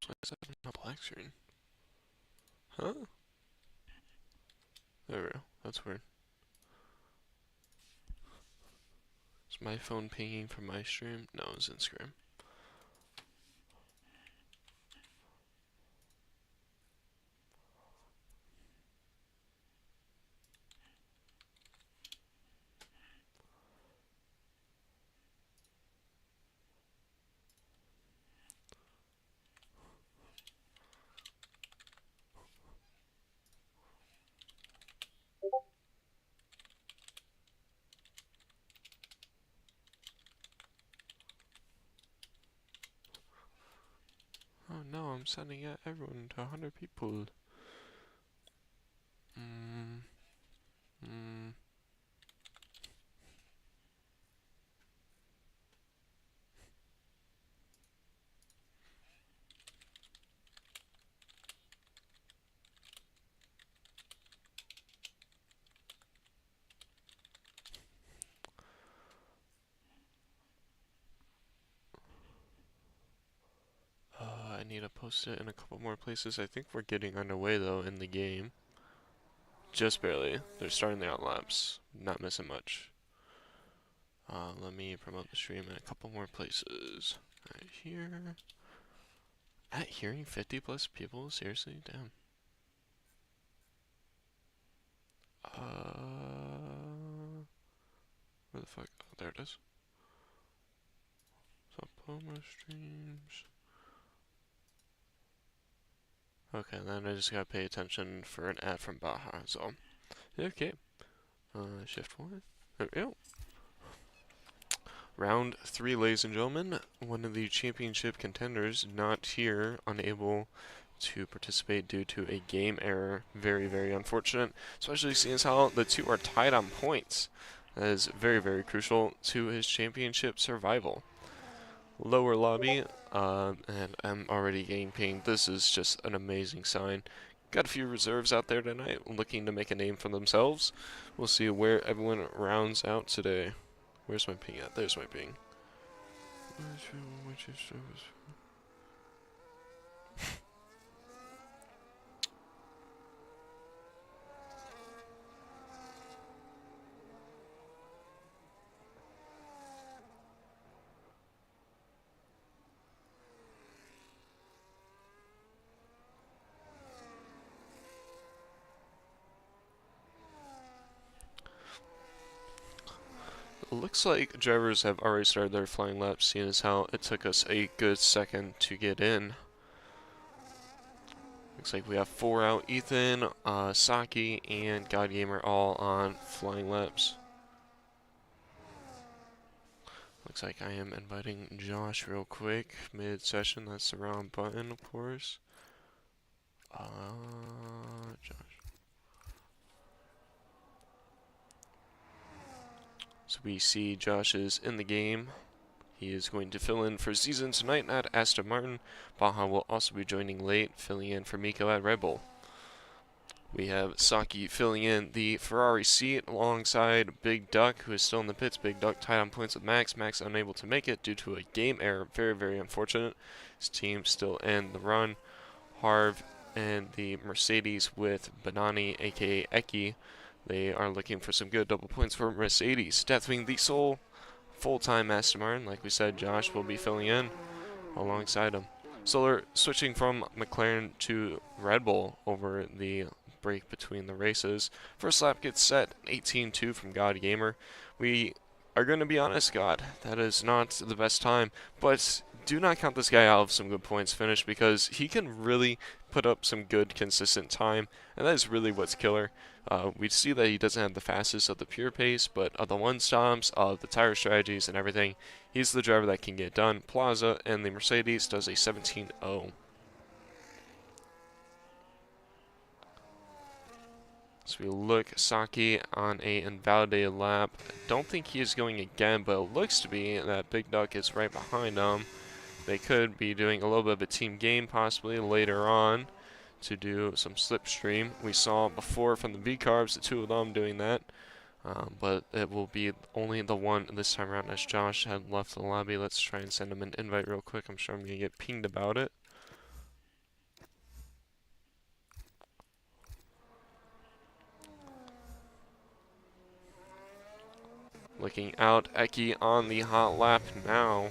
Why is that not black screen? Huh? There we go. That's weird. Is my phone pinging from my stream? No, it's Instagram. Oh no, I'm sending out everyone to 100 people. Mm, mm. I need to post it in a couple more places. I think we're getting underway though in the game. Just barely. They're starting their out laps. Not missing much. Let me promote the stream in a couple more places. Right here. At hearing 50 plus people? Seriously? Damn. Where the fuck? Oh, there it is. So, promo streams. Okay, then I just gotta pay attention for an ad from Baja, so. Okay. Shift 1. There we go. Round 3, ladies and gentlemen. One of the championship contenders not here, unable to participate due to a game error. Very, very unfortunate, especially seeing as how the two are tied on points. That is very, very crucial to his championship survival. Lower lobby, and I'm already getting pinged. This is just an amazing sign. Got a few reserves out there tonight looking to make a name for themselves. We'll see where everyone rounds out today. Where's my ping at? There's my ping. Looks like drivers have already started their flying laps, seeing as how it took us a good second to get in. Looks like we have 4 out. Ethan, Saki, and GodGamer all on flying laps. Looks like I am inviting Josh real quick, mid-session. That's the wrong button, of course. Josh. So we see Josh is in the game. He is going to fill in for Season tonight at Aston Martin. Baja will also be joining late, filling in for Miko at Red Bull. We have Saki filling in the Ferrari seat alongside Big Duck, who is still in the pits. Big Duck tied on points with Max. Max unable to make it due to a game error. Very, very unfortunate. His team still in the run. Harv and the Mercedes with Banani, aka Eki. They are looking for some good double points for Mercedes. Deathwing the sole full-time Aston Martin. Like we said, Josh will be filling in alongside him. Solar switching from McLaren to Red Bull over the break between the races. First lap gets set 18-2 from God Gamer. We are going to be honest, God, that is not the best time, but do not count this guy out of some good points finish because he can really put up some good consistent time, and that is really what's killer. We see that he doesn't have the fastest of the pure pace, but of the one stops, of the tire strategies and everything, he's the driver that can get done. Plaza and the Mercedes does a 17-0. So we look Saki on a invalidated lap. Don't think he is going again, but it looks to be that Big Duck is right behind him. They could be doing a little bit of a team game possibly later on to do some slipstream. We saw before from the V-Carbs, the two of them doing that. But it will be only the one this time around as Josh had left the lobby. Let's try and send him an invite real quick. I'm sure I'm going to get pinged about it. Looking out, Eki on the hot lap now.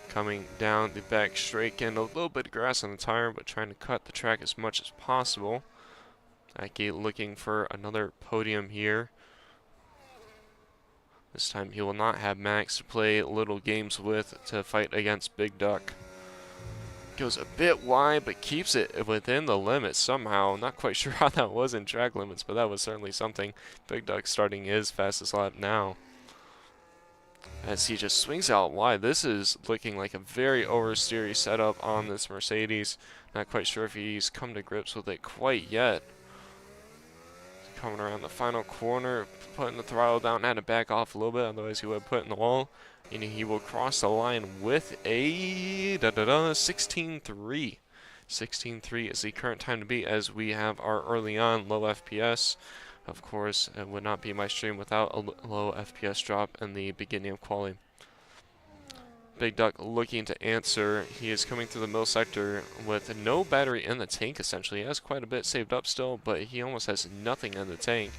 Coming down the back straight, getting a little bit of grass on the tire, but trying to cut the track as much as possible. Eki looking for another podium here. This time he will not have Max to play little games with to fight against Big Duck. Goes a bit wide, but keeps it within the limits somehow. Not quite sure how that was in track limits, but that was certainly something. Big Duck starting his fastest lap now, as he just swings out wide. This is looking like a very oversteery setup on this Mercedes. Not quite sure if he's come to grips with it quite yet. Coming around the final corner, putting the throttle down, had to back off a little bit, otherwise he would have put in the wall. And he will cross the line with a 16.3. 16.3 is the current time to beat, as we have our early on low FPS. Of course, it would not be my stream without a low FPS drop in the beginning of quali. Big Duck looking to answer. He is coming through the middle sector with no battery in the tank, essentially. He has quite a bit saved up still, but he almost has nothing in the tank.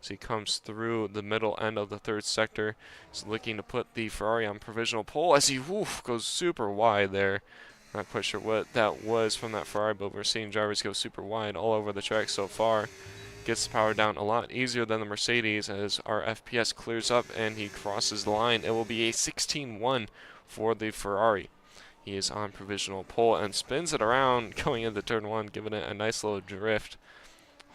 So he comes through the middle end of the third sector. He's looking to put the Ferrari on provisional pole as he goes super wide there. Not quite sure what that was from that Ferrari, but we're seeing drivers go super wide all over the track so far. Gets the power down a lot easier than the Mercedes as our FPS clears up and he crosses the line. It will be a 16.1 for the Ferrari. He is on provisional pole and spins it around going into turn 1, giving it a nice little drift.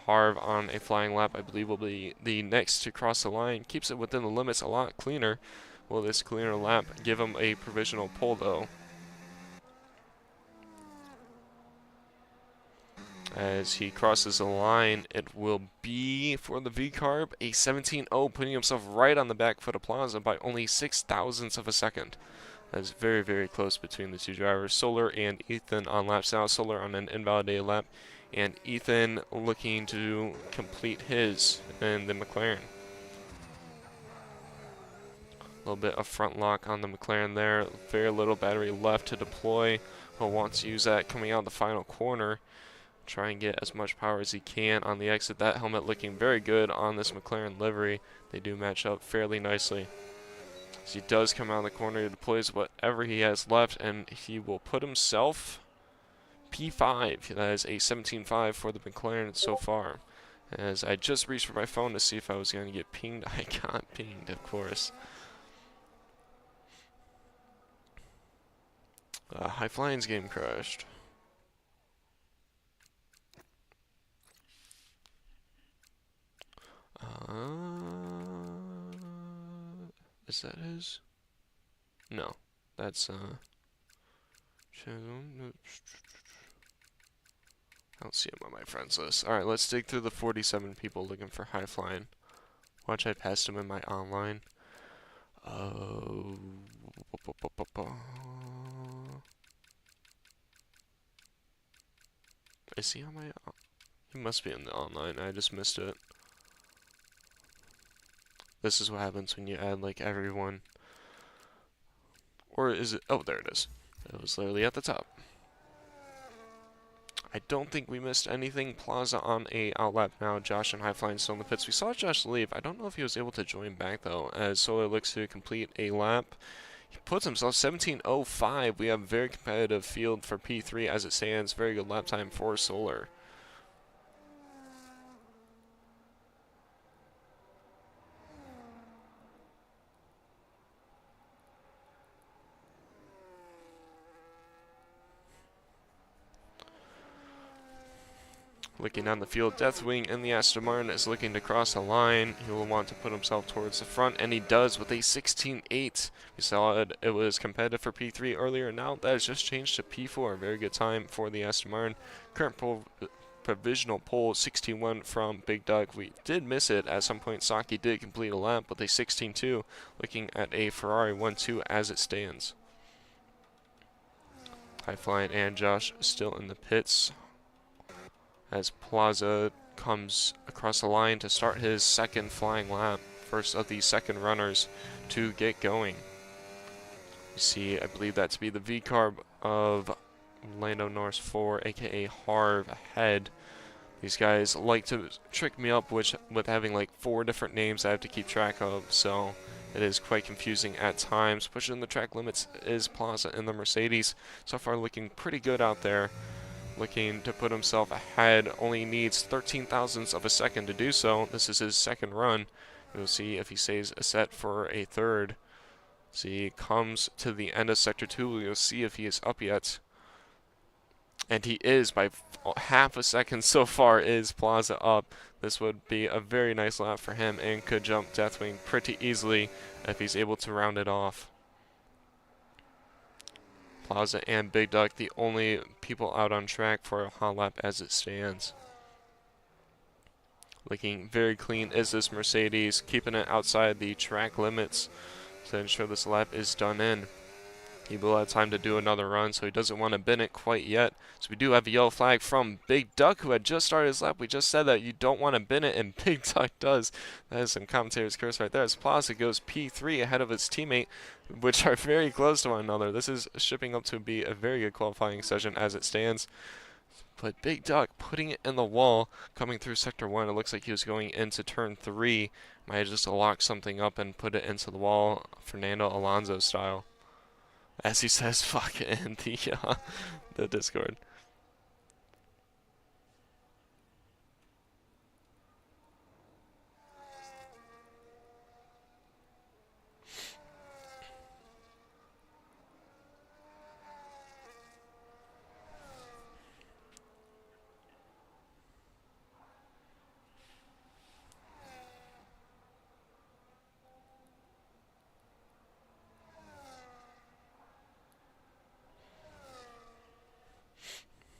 Harv on a flying lap, I believe, will be the next to cross the line. Keeps it within the limits a lot cleaner. Will this cleaner lap give him a provisional pole, though? As he crosses the line, it will be, for the V-Carb, a 17.0, putting himself right on the back foot of Plaza by only 0.06 of a second. That is very, very close between the two drivers. Solar and Ethan on laps now. Solar on an invalidated lap, and Ethan looking to complete his in the McLaren. A little bit of front lock on the McLaren there. Very little battery left to deploy. He'll want to use that coming out of the final corner. Try and get as much power as he can on the exit. That helmet looking very good on this McLaren livery. They do match up fairly nicely. As he does come out of the corner, he deploys whatever he has left, and he will put himself P5. That is a 17.5 for the McLaren so far. As I just reached for my phone to see if I was going to get pinged, I got pinged, of course. High Flying's game crashed. Is that his? No, that's I don't see him on my friends list. Alright, let's dig through the 47 people looking for High Flying. Watch, I passed him in my online. Is he on my... He must be in the online, I just missed it. This is what happens when you add, like, everyone. Or is it... Oh, there it is. It was literally at the top. I don't think we missed anything. Plaza on a outlap now. Josh and High Flying still in the pits. We saw Josh leave. I don't know if he was able to join back, though, as Solar looks to complete a lap. He puts himself 17.05. We have a very competitive field for P3 as it stands. Very good lap time for Solar. Looking down the field, Deathwing in the Aston Martin is looking to cross the line. He will want to put himself towards the front, and he does with a 16.8. We saw it was competitive for P3 earlier. Now that has just changed to P4. Very good time for the Aston Martin. Current provisional pole 16.1 from Big Duck. We did miss it at some point. Saki did complete a lap with a 16.2. Looking at a Ferrari 1.2 as it stands. High Flying and Josh still in the pits, as Plaza comes across the line to start his second flying lap, first of the second runners to get going. You see, I believe that to be the V-Carb of Lando Norris 4, aka Harv, ahead. These guys like to trick me up with having like 4 different names I have to keep track of, so It is quite confusing at times. Pushing the track limits is Plaza in the Mercedes. So far looking pretty good out there. Looking to put himself ahead. Only needs 13 thousandths of a second to do so. This is his second run. We'll see if he stays set for a third. See, comes to the end of Sector 2. We'll see if he is up yet. And he is by half a second so far. Is Plaza up? This would be a very nice lap for him and could jump Deathwing pretty easily if he's able to round it off. Plaza and Big Duck, the only people out on track for a hot lap as it stands. Looking very clean is this Mercedes, keeping it outside the track limits to ensure this lap is done in. He will have time to do another run, so he doesn't want to bin it quite yet. So we do have a yellow flag from Big Duck, who had just started his lap. We just said that you don't want to bin it, and Big Duck does. That is some commentator's curse right there. As Plaza goes P3 ahead of his teammate, which are very close to one another. This is shaping up to be a very good qualifying session as it stands. But Big Duck putting it in the wall, coming through Sector 1. It looks like he was going into Turn 3. Might have just locked something up and put it into the wall, Fernando Alonso style. As he says, fuck it, in the Discord.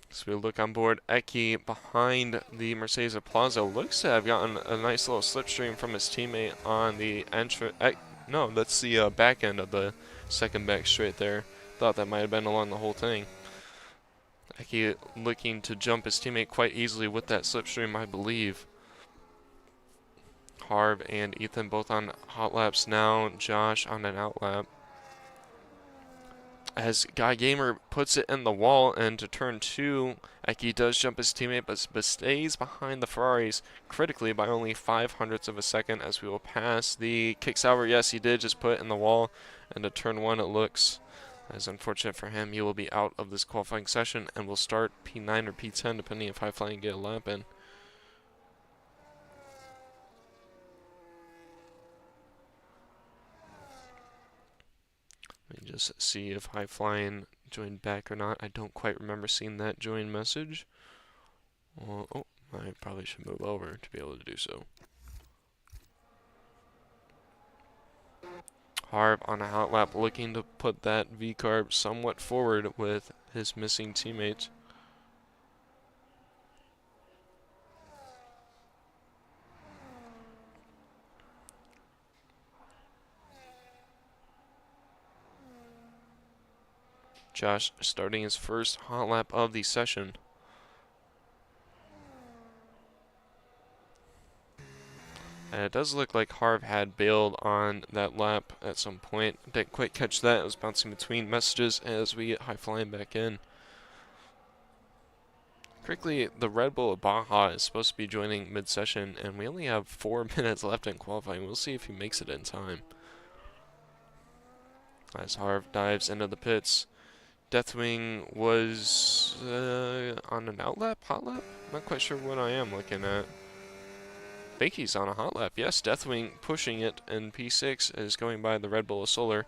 So we look on board. Eki behind the Mercedes Plaza looks to have gotten a nice little slipstream from his teammate on the no, that's the back end of the second back straight there. Thought that might have been along the whole thing. Eki looking to jump his teammate quite easily with that slipstream, I believe. Harv and Ethan both on hot laps now. Josh on an out lap. As Guy Gamer puts it in the wall, and to turn 2, Eki does jump his teammate, but stays behind the Ferraris critically by only 0.05 of a second as we will pass the kick sauber. Yes, he did just put it in the wall, and to turn 1 it looks. As unfortunate for him, he will be out of this qualifying session and will start P9 or P10 depending if High Flying get a lap in. Let me just see if High Flying joined back or not. I don't quite remember seeing that join message. Oh, I probably should move over to be able to do so. Harv on a hot lap looking to put that V-carb somewhat forward with his missing teammate. Josh starting his first hot lap of the session. And it does look like Harv had bailed on that lap at some point. Didn't quite catch that. It was bouncing between messages as we get High Flying back in. Quickly, the Red Bull Baja is supposed to be joining mid-session, and we only have 4 minutes left in qualifying. We'll see if he makes it in time. As Harv dives into the pits. Deathwing was on an out lap, hot lap? Not quite sure what I am looking at. I think he's on a hot lap. Yes, Deathwing pushing it, and P6 is going by the Red Bull of Solar.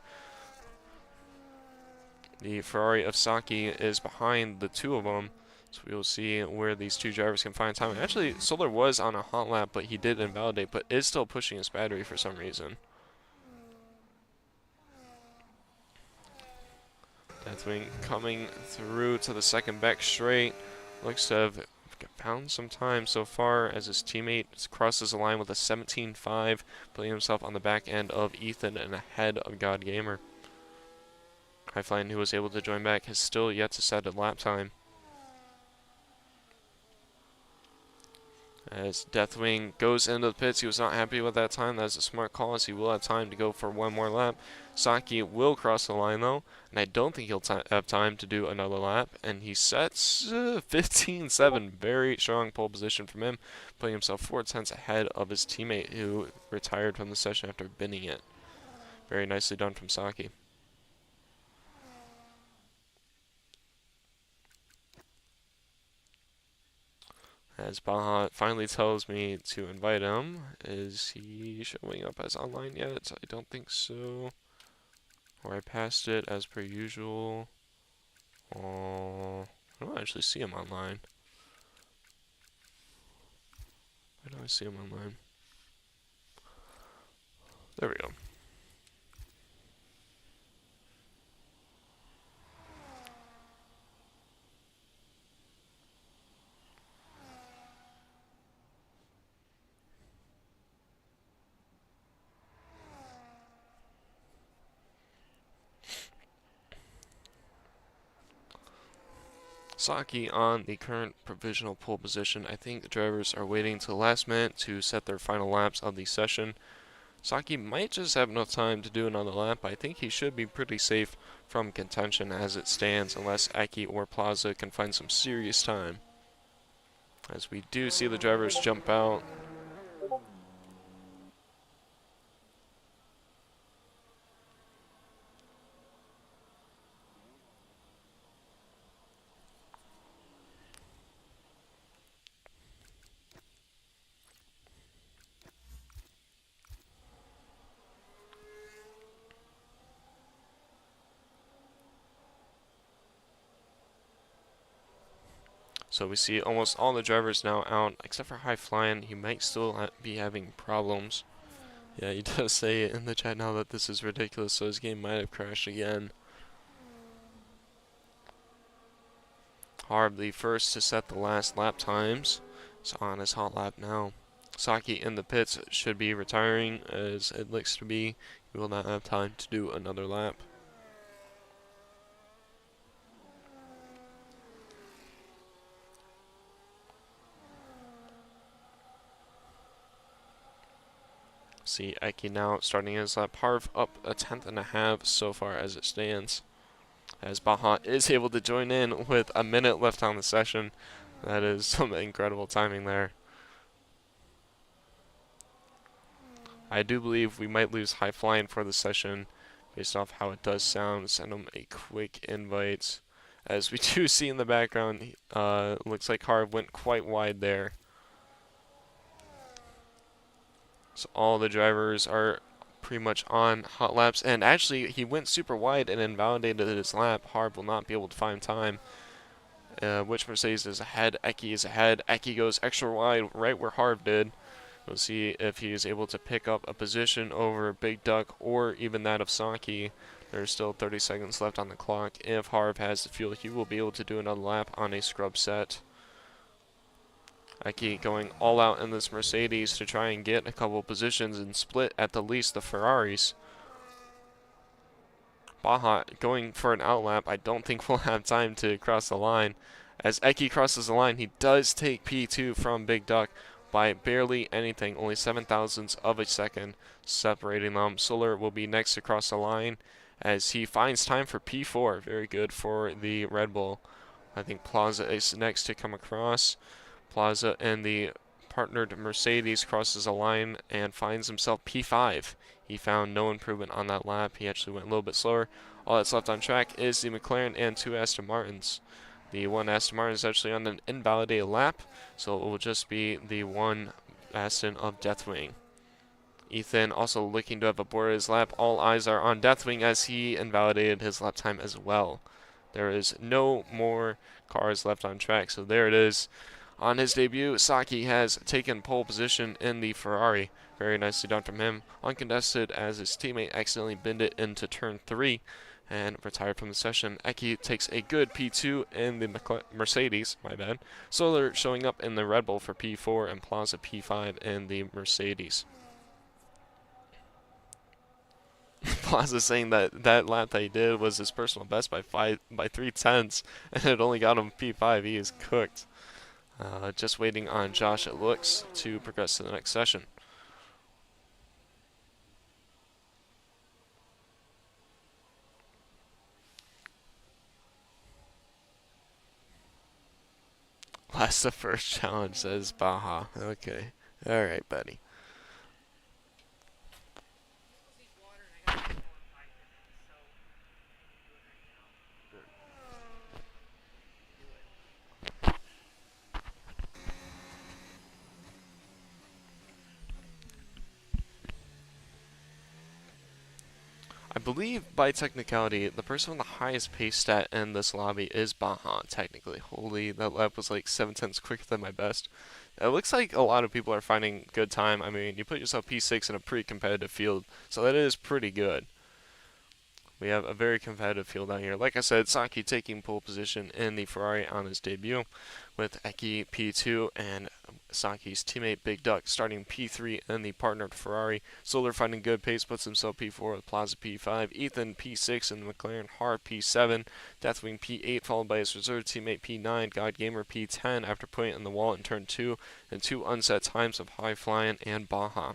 The Ferrari of Saki is behind the two of them, so we will see where these two drivers can find time. Actually, Solar was on a hot lap, but he did invalidate, but is still pushing his battery for some reason. Deathwing coming through to the second back straight. Looks to have found some time so far as his teammate crosses the line with a 17.5, putting himself on the back end of Ethan and ahead of God Gamer. High Flying, who was able to join back, has still yet to set a lap time. As Deathwing goes into the pits, he was not happy with that time. That's a smart call as he will have time to go for one more lap. Saki will cross the line though, and I don't think he'll have time to do another lap. And he sets 15.7, very strong pole position from him, putting himself 4 tenths ahead of his teammate who retired from the session after binning it. Very nicely done from Saki. As Baha finally tells me to invite him, is he showing up as online yet? I don't think so. Or I passed it as per usual. I don't actually see him online. Why don't I see him online? There we go. Saki on the current provisional pole position. I think the drivers are waiting till the last minute to set their final laps of the session. Saki might just have enough time to do another lap. I think he should be pretty safe from contention as it stands, unless Aki or Plaza can find some serious time. As we do see the drivers jump out. So we see almost all the drivers now out, except for High Flying. He might still be having problems. Yeah, he does say in the chat now that this is ridiculous, so his game might have crashed again. Harb, the first to set the last lap times, is on his hot lap now. Saki in the pits should be retiring, as it looks to be. He will not have time to do another lap. See Eki now starting his lap. Harv up a 1/10.5 so far as it stands. As Baha is able to join in with a minute left on the session. That is some incredible timing there. I do believe we might lose High Flying for the session based off how it does sound. Send him a quick invite. As we do see in the background, looks like Harv went quite wide there. So all the drivers are pretty much on hot laps, and actually he went super wide and invalidated his lap. Harv will not be able to find time. Which Mercedes is ahead? Eki is ahead. Eki goes extra wide right where Harv did. We'll see if he is able to pick up a position over Big Duck or even that of Saki. There's still 30 seconds left on the clock. If Harv has the fuel, he will be able to do another lap on a scrub set. Eki going all out in this Mercedes to try and get a couple positions and split at the least the Ferraris. Baha going for an outlap. I don't think we'll have time to cross the line. As Eki crosses the line, he does take P2 from Big Duck by barely anything, only 0.07 of a second separating them. Solar will be next to cross the line as he finds time for P4. Very good for the Red Bull. I think Plaza is next to come across. Plaza and the partnered Mercedes crosses a line and finds himself P5. He found no improvement on that lap. He actually went a little bit slower. All that's left on track is the McLaren and 2 Aston Martins. The 1 Aston Martin is actually on an invalidated lap, so it will just be the 1 Aston of Deathwing. Ethan also looking to have aborted his lap. All eyes are on Deathwing as he invalidated his lap time as well. There is no more cars left on track, so there it is. On his debut, Saki has taken pole position in the Ferrari. Very nicely done from him. Uncontested as his teammate accidentally binned it into turn 3 and retired from the session. Eki takes a good P2 in the Mercedes, my bad. Solar showing up in the Red Bull for P4 and Plaza P5 in the Mercedes. Plaza saying that that lap that he did was his personal best by 3/10, and it only got him P5. He is cooked. Just waiting on Josh, it looks, to progress to the next session. Last the first challenge, says Baha. Okay. Alright, buddy. believe by technicality, the person with the highest pace stat in this lobby is Baha, technically. Holy, that lap was like 7/10 quicker than my best. It looks like a lot of people are finding good time. I mean, you put yourself P6 in a pretty competitive field, so that is pretty good. We have a very competitive field out here. Like I said, Saki taking pole position in the Ferrari on his debut, with Eki P2 and Saki's teammate Big Duck starting P3 in the partnered Ferrari. Solar finding good pace, puts himself P4 with Plaza P5. Ethan P6 in the McLaren Har P7. Deathwing P8 followed by his reserve teammate P9. God Gamer P10 after putting it in the wall in turn 2, and 2 unset times of High Flying and Baja.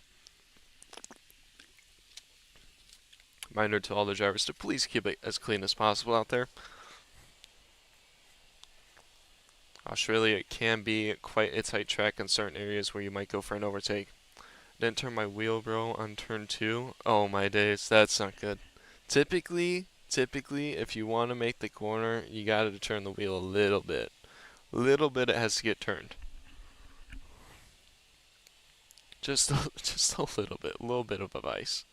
Reminder to all the drivers to please keep it as clean as possible out there. Australia can be quite a tight track in certain areas where you might go for an overtake. Didn't turn my wheel, bro, on turn 2. Oh my days, that's not good. Typically, if you want to make the corner, you got to turn the wheel a little bit. Little bit it has to get turned. Just a little bit of advice.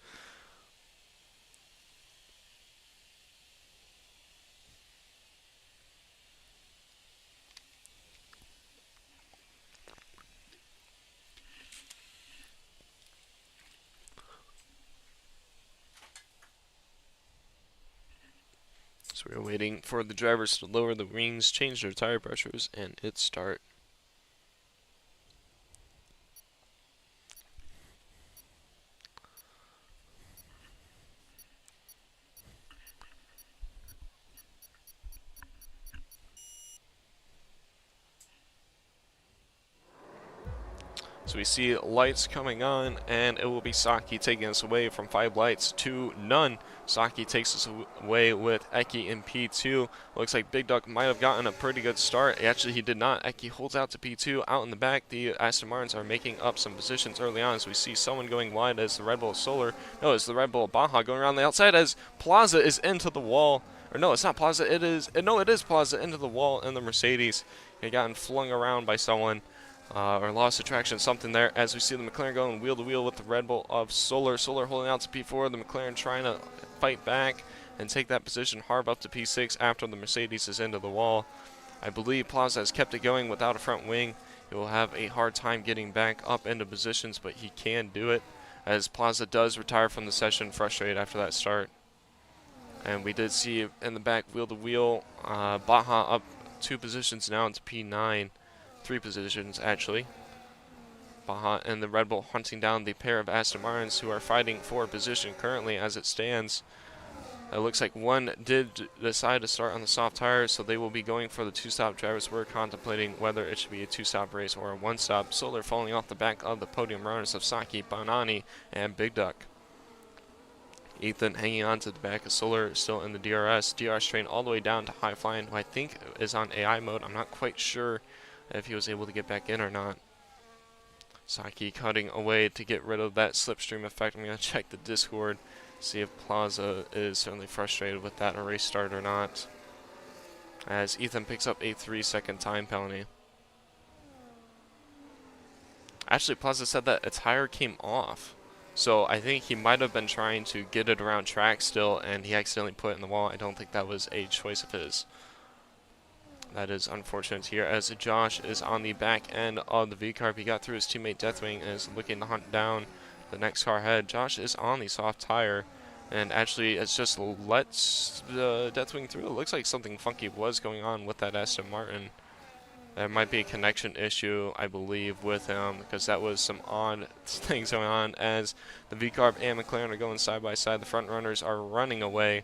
So we're waiting for the drivers to lower the wings, change their tire pressures, and hit start. So we see lights coming on, and it will be Saki taking us away from 5 lights to none. Saki takes us away with Eki in P2. Looks like Big Duck might have gotten a pretty good start. Actually, he did not. Eki holds out to P2. Out in the back, the Aston Martins are making up some positions early on, as we see someone going wide as the Red Bull Solar. No, it's the Red Bull Baja going around the outside as Plaza is into the wall. Or no, it's not Plaza. It is Plaza into the wall in the Mercedes. He gotten flung around by someone. Or lost attraction, something there, as we see the McLaren going wheel to wheel with the Red Bull of Solar. Solar holding out to P4, the McLaren trying to fight back and take that position. Harb up to P6 after the Mercedes is into the wall. I believe Plaza has kept it going without a front wing. He will have a hard time getting back up into positions, but he can do it, as Plaza does retire from the session frustrated after that start. And we did see in the back wheel to wheel, Baja up 2 positions now into P9. 3 positions, actually. Baja and the Red Bull hunting down the pair of Aston Martins who are fighting for position currently as it stands. It looks like one did decide to start on the soft tires, so they will be going for the 2-stop. Drivers were contemplating whether it should be a 2-stop race or a 1-stop. Solar falling off the back of the podium runners of Saki, Banani, and Big Duck. Ethan hanging on to the back of Solar, still in the DRS. DRS train all the way down to High Flying, who I think is on AI mode. I'm not quite sure if he was able to get back in or not. Saki cutting away to get rid of that slipstream effect. I'm going to check the Discord, see if Plaza is certainly frustrated with that race start or not, as Ethan picks up a 3-second time penalty. Actually, Plaza said that a tire came off, so I think he might have been trying to get it around track still, and he accidentally put it in the wall. I don't think that was a choice of his. That is unfortunate here, as Josh is on the back end of the V-Carb. He got through his teammate Deathwing and is looking to hunt down the next car ahead. Josh is on the soft tire, and actually it's just lets the Deathwing through. It looks like something funky was going on with that Aston Martin. There might be a connection issue, I believe, with him, because that was some odd things going on as the V-Carb and McLaren are going side by side. The front runners are running away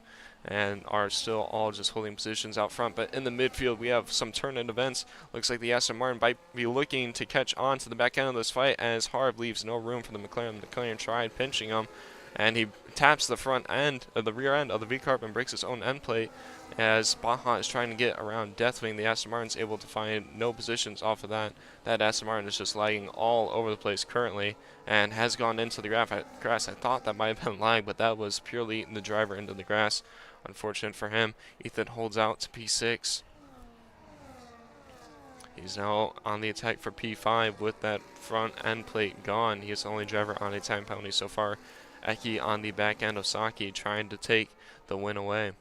and are still all just holding positions out front. But in the midfield, we have some turn-in events. Looks like the Aston Martin might be looking to catch on to the back end of this fight, as Harb leaves no room for the McLaren. The McLaren tried pinching him, and he taps the front end, the rear end of the V-Carb and breaks his own end plate, as Baja is trying to get around Deathwing. The Aston Martin's able to find no positions off of that. That Aston Martin is just lagging all over the place currently and has gone into the grass. I thought that might have been lag, but that was purely the driver into the grass. Unfortunate for him. Ethan holds out to P6. He's now on the attack for P5 with that front end plate gone. He is the only driver on a time penalty so far. Eki on the back end of Saki trying to take the win away.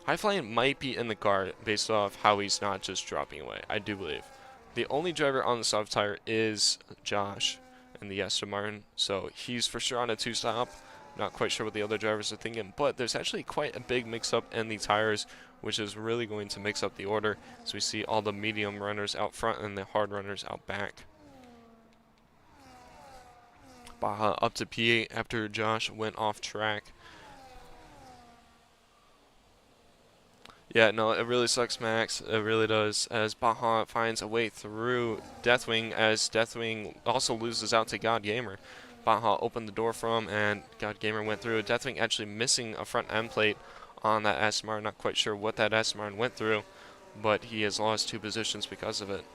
High Flying might be in the car based off how he's not just dropping away, I do believe. The only driver on the soft tire is Josh in the Aston Martin, so he's for sure on a 2-stop. Not quite sure what the other drivers are thinking, but there's actually quite a big mix-up in the tires, which is really going to mix up the order. So we see all the medium runners out front and the hard runners out back. Baja up to P8 after Josh went off track. Yeah, no, it really sucks, Max. It really does, as Baja finds a way through Deathwing, as Deathwing also loses out to God Gamer. Baja opened the door for him, and God Gamer went through. Deathwing actually missing a front end plate on that Aston Martin. Not quite sure what that Aston Martin went through, but he has lost 2 positions because of it.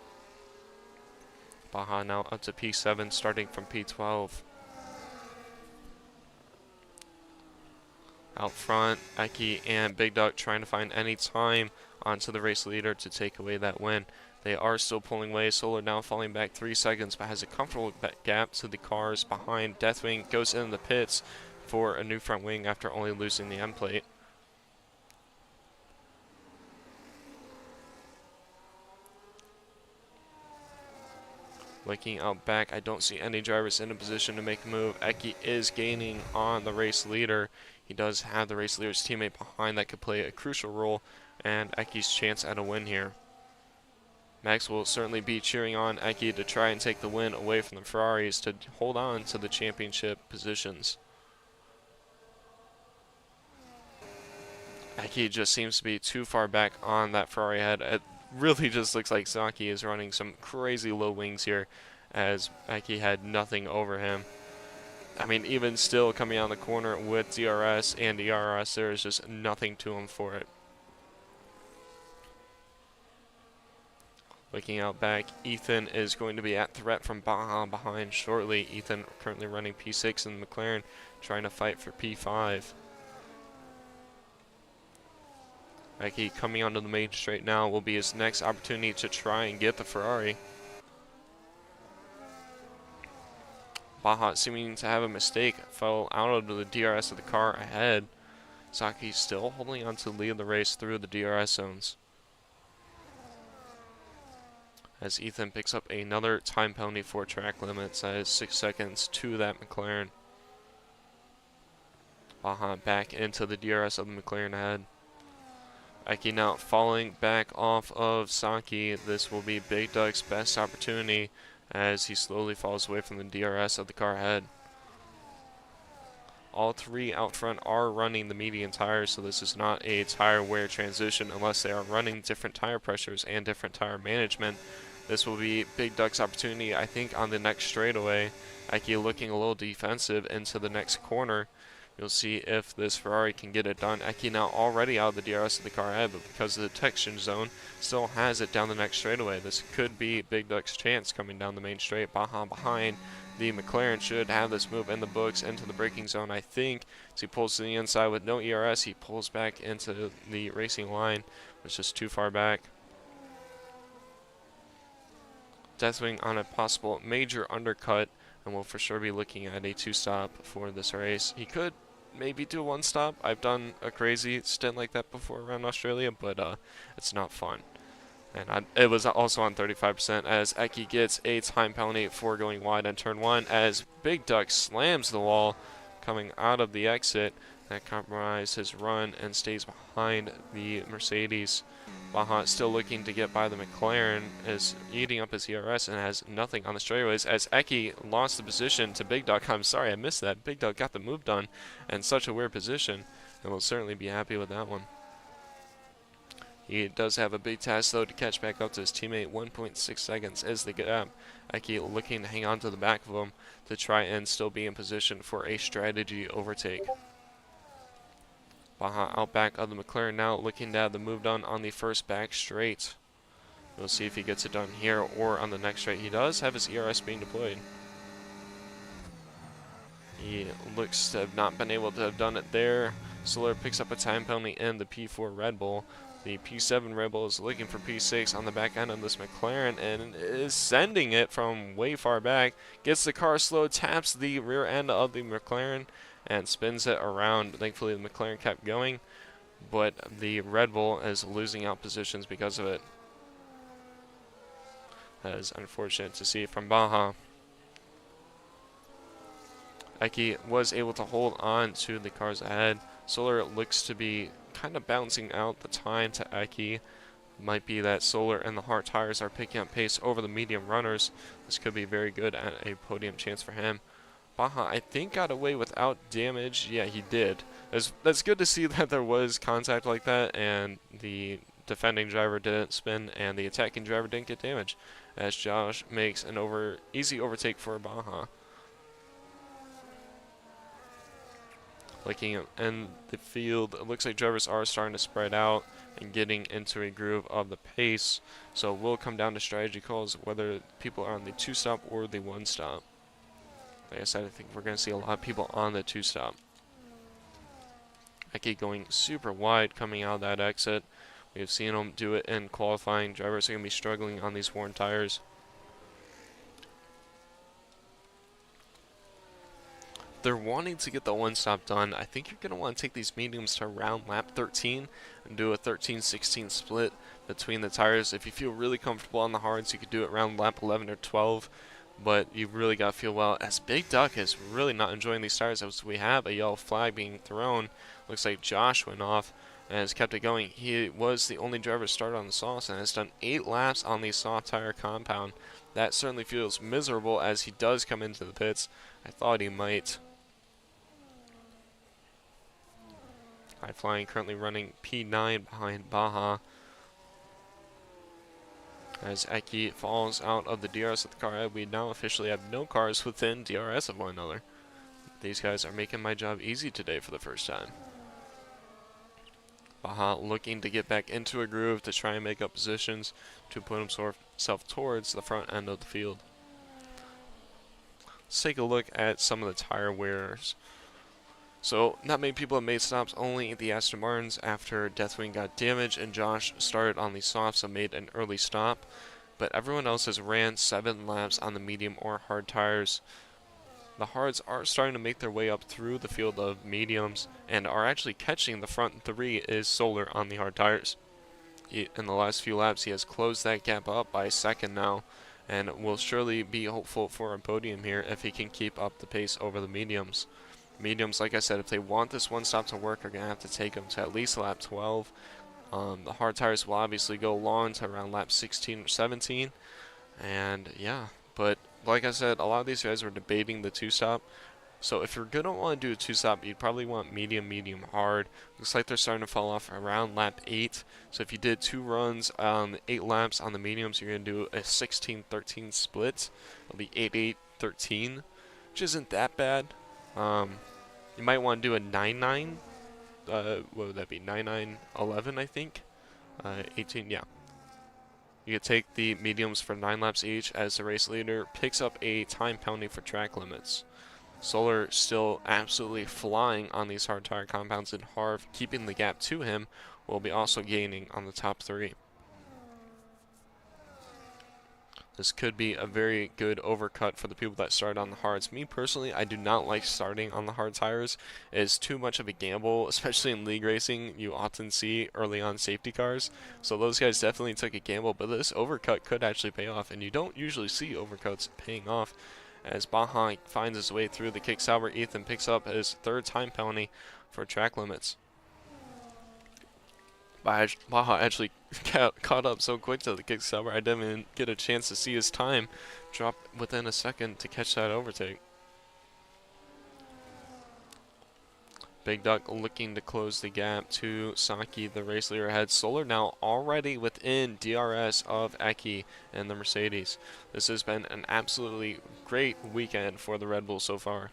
Baja now up to P7, starting from P12. Out front, Eki and Big Duck trying to find any time onto the race leader to take away that win. They are still pulling away. Solar now falling back 3 seconds, but has a comfortable gap to the cars behind. Deathwing goes into the pits for a new front wing after only losing the end plate. Looking out back, I don't see any drivers in a position to make a move. Eki is gaining on the race leader. He does have the race leader's teammate behind that could play a crucial role, and Eki's chance at a win here. Max will certainly be cheering on Eki to try and take the win away from the Ferraris to hold on to the championship positions. Eki just seems to be too far back on that Ferrari head. It really just looks like Saki is running some crazy low wings here, as Eki had nothing over him. I mean, even still coming out the corner with DRS and ERS, there is just nothing to him for it. Looking out back, Ethan is going to be at threat from Baja behind shortly. Ethan currently running P6 in the McLaren, trying to fight for P5. Eki coming onto the main straight now will be his next opportunity to try and get the Ferrari. Baja seeming to have a mistake, fell out of the DRS of the car ahead. Saki still holding on to the lead of the race through the DRS zones. As Ethan picks up another time penalty for track limits, that is 6 seconds to that McLaren. Baja back into the DRS of the McLaren ahead. Eki now falling back off of Saki. This will be Big Duck's best opportunity as he slowly falls away from the DRS of the car ahead. All 3 out front are running the medium tires, so this is not a tire wear transition unless they are running different tire pressures and different tire management. This will be Big Duck's opportunity, I think, on the next straightaway. Eki looking a little defensive into the next corner. You'll see if this Ferrari can get it done. Eki now already out of the DRS of the car ahead, but because of the detection zone, still has it down the next straightaway. This could be Big Duck's chance coming down the main straight. Baja behind. The McLaren should have this move in the books into the braking zone, I think. As he pulls to the inside with no ERS, he pulls back into the racing line, which is just too far back. Deathwing on a possible major undercut, and we'll for sure be looking at a 2-stop for this race. He could maybe do a 1-stop. I've done a crazy stint like that before around Australia, but it's not fun. And it was also on 35% as Eki gets a time penalty for going wide on turn 1 as Big Duck slams the wall coming out of the exit. That compromised his run and stays behind the Mercedes. Baja still looking to get by the McLaren, is eating up his ERS and has nothing on the straightaways as Eki lost the position to Big Duck. I'm sorry I missed that. Big Duck got the move done in such a weird position and will certainly be happy with that one. He does have a big task though to catch back up to his teammate. 1.6 seconds is the gap. Eki looking to hang on to the back of him to try and still be in position for a strategy overtake. Baja out back of the McLaren now, looking to have the move done on the first back straight. We'll see if he gets it done here or on the next straight. He does have his ERS being deployed. He looks to have not been able to have done it there. Solar picks up a time penalty in the P4 Red Bull. The P7 Red Bull is looking for P6 on the back end of this McLaren and is sending it from way far back. Gets the car slow, taps the rear end of the McLaren, and spins it around. Thankfully, the McLaren kept going, but the Red Bull is losing out positions because of it. That is unfortunate to see from Baja. Eki was able to hold on to the cars ahead. Solar looks to be kind of bouncing out the time to Eki. Might be that Solar and the hard tires are picking up pace over the medium runners. This could be very good at a podium chance for him. Baja, I think, got away without damage. Yeah, he did. That's good to see that there was contact like that, and the defending driver didn't spin, and the attacking driver didn't get damage, as Josh makes an easy overtake for Baja. Looking in the field, it looks like drivers are starting to spread out and getting into a groove of the pace. So it will come down to strategy calls, whether people are on the 2-stop or the 1-stop. Like I said, I think we're going to see a lot of people on the 2-stop. Eki going super wide coming out of that exit. We've seen him do it in qualifying. Drivers are going to be struggling on these worn tires. They're wanting to get the 1-stop done. I think you're going to want to take these mediums to around lap 13 and do a 13-16 split between the tires. If you feel really comfortable on the hards, you could do it around lap 11 or 12, but you really got to feel well. As Big Duck is really not enjoying these tires, as we have a yellow flag being thrown. Looks like Josh went off and has kept it going. He was the only driver to start on the softs and has done 8 laps on the soft tire compound. That certainly feels miserable as he does come into the pits. I thought he might. High Flying currently running P9 behind Baja. As Eki falls out of the DRS of the car, we now officially have no cars within DRS of one another. These guys are making my job easy today for the first time. Baja looking to get back into a groove to try and make up positions to put himself towards the front end of the field. Let's take a look at some of the tire wearers. So, not many people have made stops, only the Aston Martins after Deathwing got damaged and Josh started on the softs and made an early stop. But everyone else has ran 7 laps on the medium or hard tires. The hards are starting to make their way up through the field of mediums and are actually catching the front 3 is Solar on the hard tires. In the last few laps, he has closed that gap up by a second now and will surely be hopeful for a podium here if he can keep up the pace over the mediums. Mediums, like I said, if they want this 1-stop to work, are going to have to take them to at least lap 12. The hard tires will obviously go long to around lap 16 or 17. And yeah, but like I said, a lot of these guys were debating the 2-stop. So if you're going to want to do a 2-stop, you'd probably want medium, medium, hard. Looks like they're starting to fall off around lap 8. So if you did 2 runs on 8 laps on the mediums, you're going to do a 16-13 split. It'll be 8-8-13, which isn't that bad. You might want to do a 9-9. What would that be? 9-9-11, I think. 18, yeah. You could take the mediums for 9 laps each as the race leader picks up a time penalty for track limits. Solar still absolutely flying on these hard tire compounds, and Harv keeping the gap to him will be also gaining on the top 3. This could be a very good overcut for the people that start on the hards. Me personally, I do not like starting on the hard tires. It is too much of a gamble, especially in league racing. You often see early on safety cars. So those guys definitely took a gamble, but this overcut could actually pay off. And you don't usually see overcuts paying off. As Baja finds his way through the kick Sauber, Ethan picks up his 3rd time penalty for track limits. Baja actually caught up so quick to the kick Sauber, I didn't even get a chance to see his time drop within a second to catch that overtake. Big Duck looking to close the gap to Saki, the race leader ahead. Solar now already within DRS of Eki and the Mercedes. This has been an absolutely great weekend for the Red Bull so far.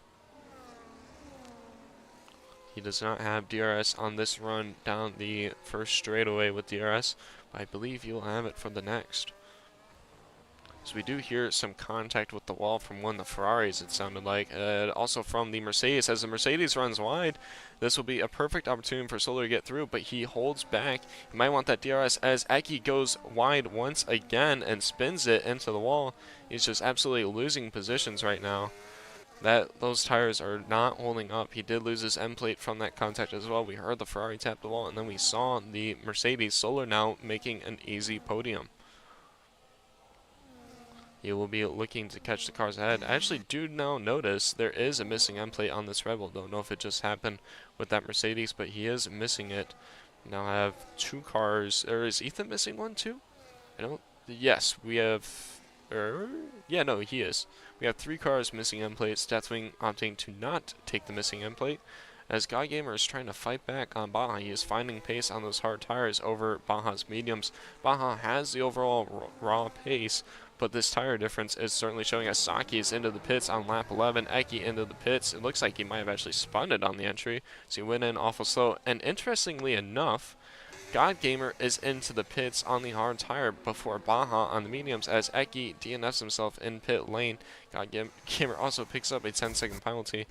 He does not have DRS on this run down the first straightaway with DRS, but I believe he'll have it for the next. So we do hear some contact with the wall from one of the Ferraris, it sounded like. Also from the Mercedes. As the Mercedes runs wide, this will be a perfect opportunity for Solar to get through, but he holds back. He might want that DRS as Eki goes wide once again and spins it into the wall. He's just absolutely losing positions right now. Those tires are not holding up. He did lose his end plate from that contact as well. We heard the Ferrari tap the wall, and then we saw the Mercedes. Solar now making an easy podium. He will be looking to catch the cars ahead. I actually do now notice there is a missing end plate on this Rebel. Don't know if it just happened with that Mercedes, but he is missing it. Now have 2 cars. Or is Ethan missing one too? I don't. Yes, we have. Yeah, no, he is. We have 3 cars missing end plates. Deathwing opting to not take the missing end plate. As God Gamer is trying to fight back on Baja, he is finding pace on those hard tires over Baja's mediums. Baja has the overall raw pace, but this tire difference is certainly showing us. Saki is into the pits on lap 11. Eki into the pits. It looks like he might have actually spun it on the entry, so he went in awful slow. And interestingly enough, God Gamer is into the pits on the hard tire before Baja on the mediums as Eki DNFs himself in pit lane. God Gamer also picks up a 10-second penalty.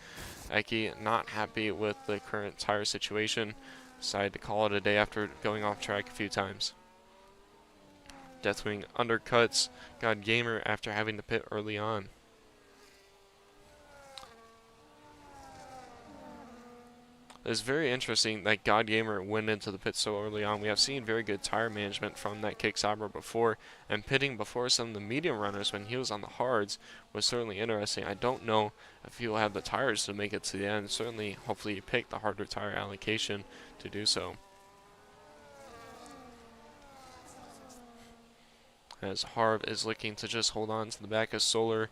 Eki not happy with the current tire situation. Decided to call it a day after going off track a few times. Deathwing undercuts God Gamer after having to pit early on. It's very interesting that God Gamer went into the pit so early on. We have seen very good tire management from that Kick Sauber before, and pitting before some of the medium runners when he was on the hards was certainly interesting. I don't know if he'll have the tires to make it to the end. Certainly, hopefully, he picked the harder tire allocation to do so. As Harv is looking to just hold on to the back of Solar,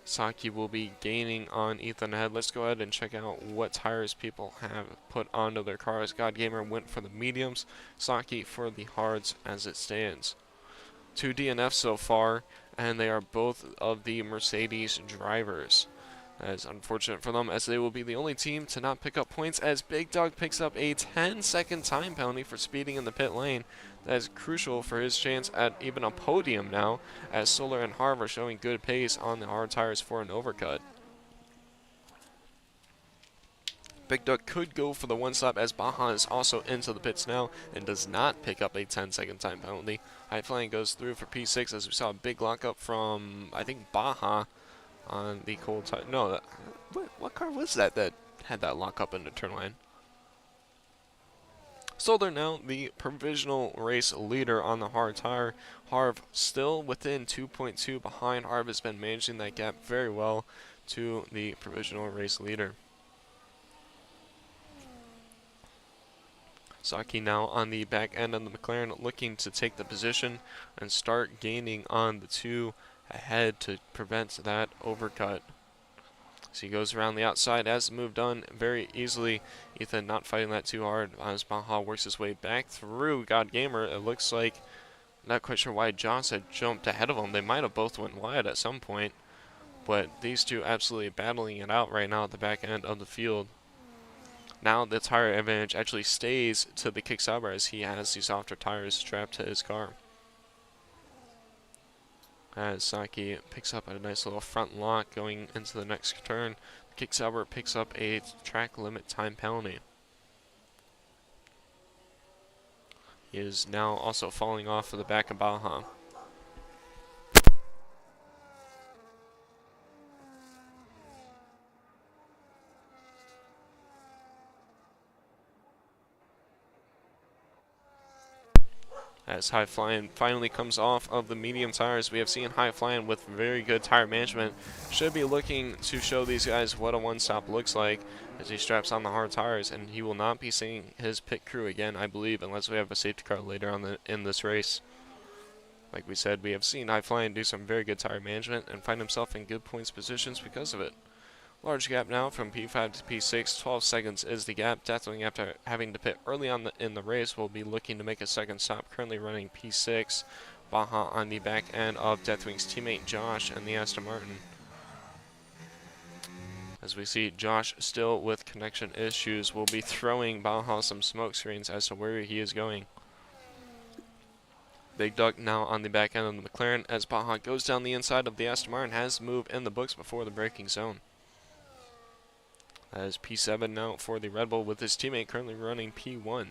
Saki will be gaining on Ethan ahead. Let's go ahead and check out what tires people have put onto their cars. God Gamer went for the mediums, Saki for the hards as it stands. 2 DNFs so far, and they are both of the Mercedes drivers. That is unfortunate for them, as they will be the only team to not pick up points, as Big Dog picks up a 10-second time penalty for speeding in the pit lane. That is crucial for his chance at even a podium now, as Solar and Harv are showing good pace on the hard tires for an overcut. Big Dog could go for the 1-stop, as Baja is also into the pits now and does not pick up a 10-second time penalty. High Flying goes through for P6, as we saw a big lockup from, I think, Baja on the cold tire. No, what car was that had that lockup in the turn line? Solar now the provisional race leader on the hard tire. Harv still within 2.2 behind. Harv has been managing that gap very well to the provisional race leader. Saki now on the back end of the McLaren, looking to take the position and start gaining on the 2 ahead to prevent that overcut. So he goes around the outside, as the move done very easily. Ethan not fighting that too hard as Baja works his way back through God Gamer. It looks like, not quite sure why Joss had jumped ahead of him. They might have both went wide at some point, but these 2 absolutely battling it out right now at the back end of the field. Now the tire advantage actually stays to the Kick Sauber, as he has the softer tires strapped to his car. As Saki picks up a nice little front lock going into the next turn, the Kick Sauber picks up a track limit time penalty. He is now also falling off of the back of Baja. As High Flying finally comes off of the medium tires, we have seen High Flying with very good tire management. Should be looking to show these guys what a 1-stop looks like as he straps on the hard tires, and he will not be seeing his pit crew again, I believe, unless we have a safety car later on in this race. Like we said, we have seen High Flying do some very good tire management and find himself in good points positions because of it. Large gap now from P5 to P6. 12 seconds is the gap. Deathwing, after having to pit early on in the race, will be looking to make a second stop. Currently running P6. Baja on the back end of Deathwing's teammate Josh and the Aston Martin. As we see Josh still with connection issues, will be throwing Baja some smoke screens as to where he is going. Big Duck now on the back end of the McLaren as Baja goes down the inside of the Aston Martin, has moved in the books before the braking zone. As P7 now for the Red Bull with his teammate currently running P1.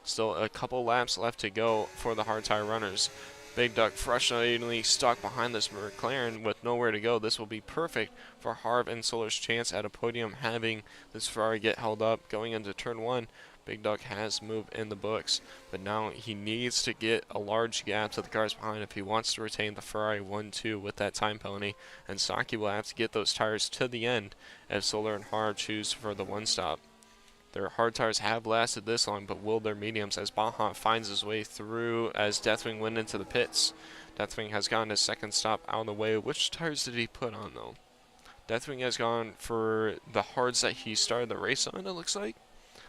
Still a couple laps left to go for the hard tire runners. Big Duck frustratingly stuck behind this McLaren with nowhere to go. This will be perfect for Harv and Solar's chance at a podium, having this Ferrari get held up going into turn 1. Big Duck has moved in the books, but now he needs to get a large gap to the cars behind if he wants to retain the Ferrari 1-2 with that time penalty, and Saki will have to get those tires to the end if Solar and Harv choose for the one stop. Their hard tires have lasted this long, but will their mediums as Baja finds his way through as Deathwing went into the pits. Deathwing has gotten his second stop out of the way. Which tires did he put on, though? Deathwing has gone for the hards that he started the race on, it looks like.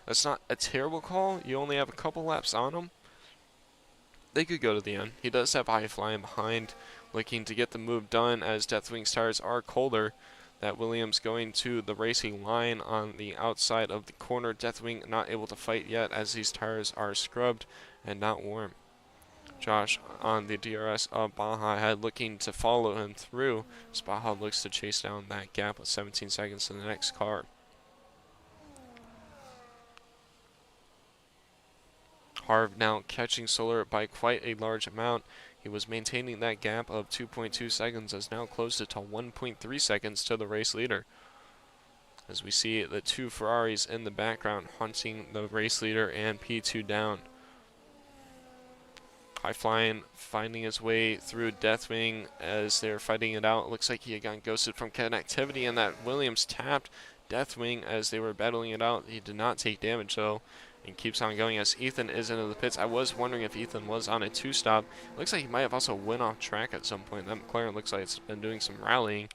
That's not a terrible call. You only have a couple laps on him. They could go to the end. He does have high flying behind, looking to get the move done as Deathwing's tires are colder. That Williams going to the racing line on the outside of the corner. Deathwing not able to fight yet as these tires are scrubbed and not warm. Josh on the DRS of Baja had looking to follow him through as Baja looks to chase down that gap with 17 seconds to the next car. Harv now catching Solar by quite a large amount. He was maintaining that gap of 2.2 seconds, as now closed it to 1.3 seconds to the race leader. As we see the two Ferraris in the background hunting the race leader and P2 down. High flying finding his way through Deathwing as they're fighting it out. It looks like he had gotten ghosted from connectivity, and that Williams tapped Deathwing as they were battling it out. He did not take damage though, and keeps on going as Ethan is into the pits. I was wondering if Ethan was on a two-stop. Looks like he might have also went off track at some point. That McLaren looks like it's been doing some rallying,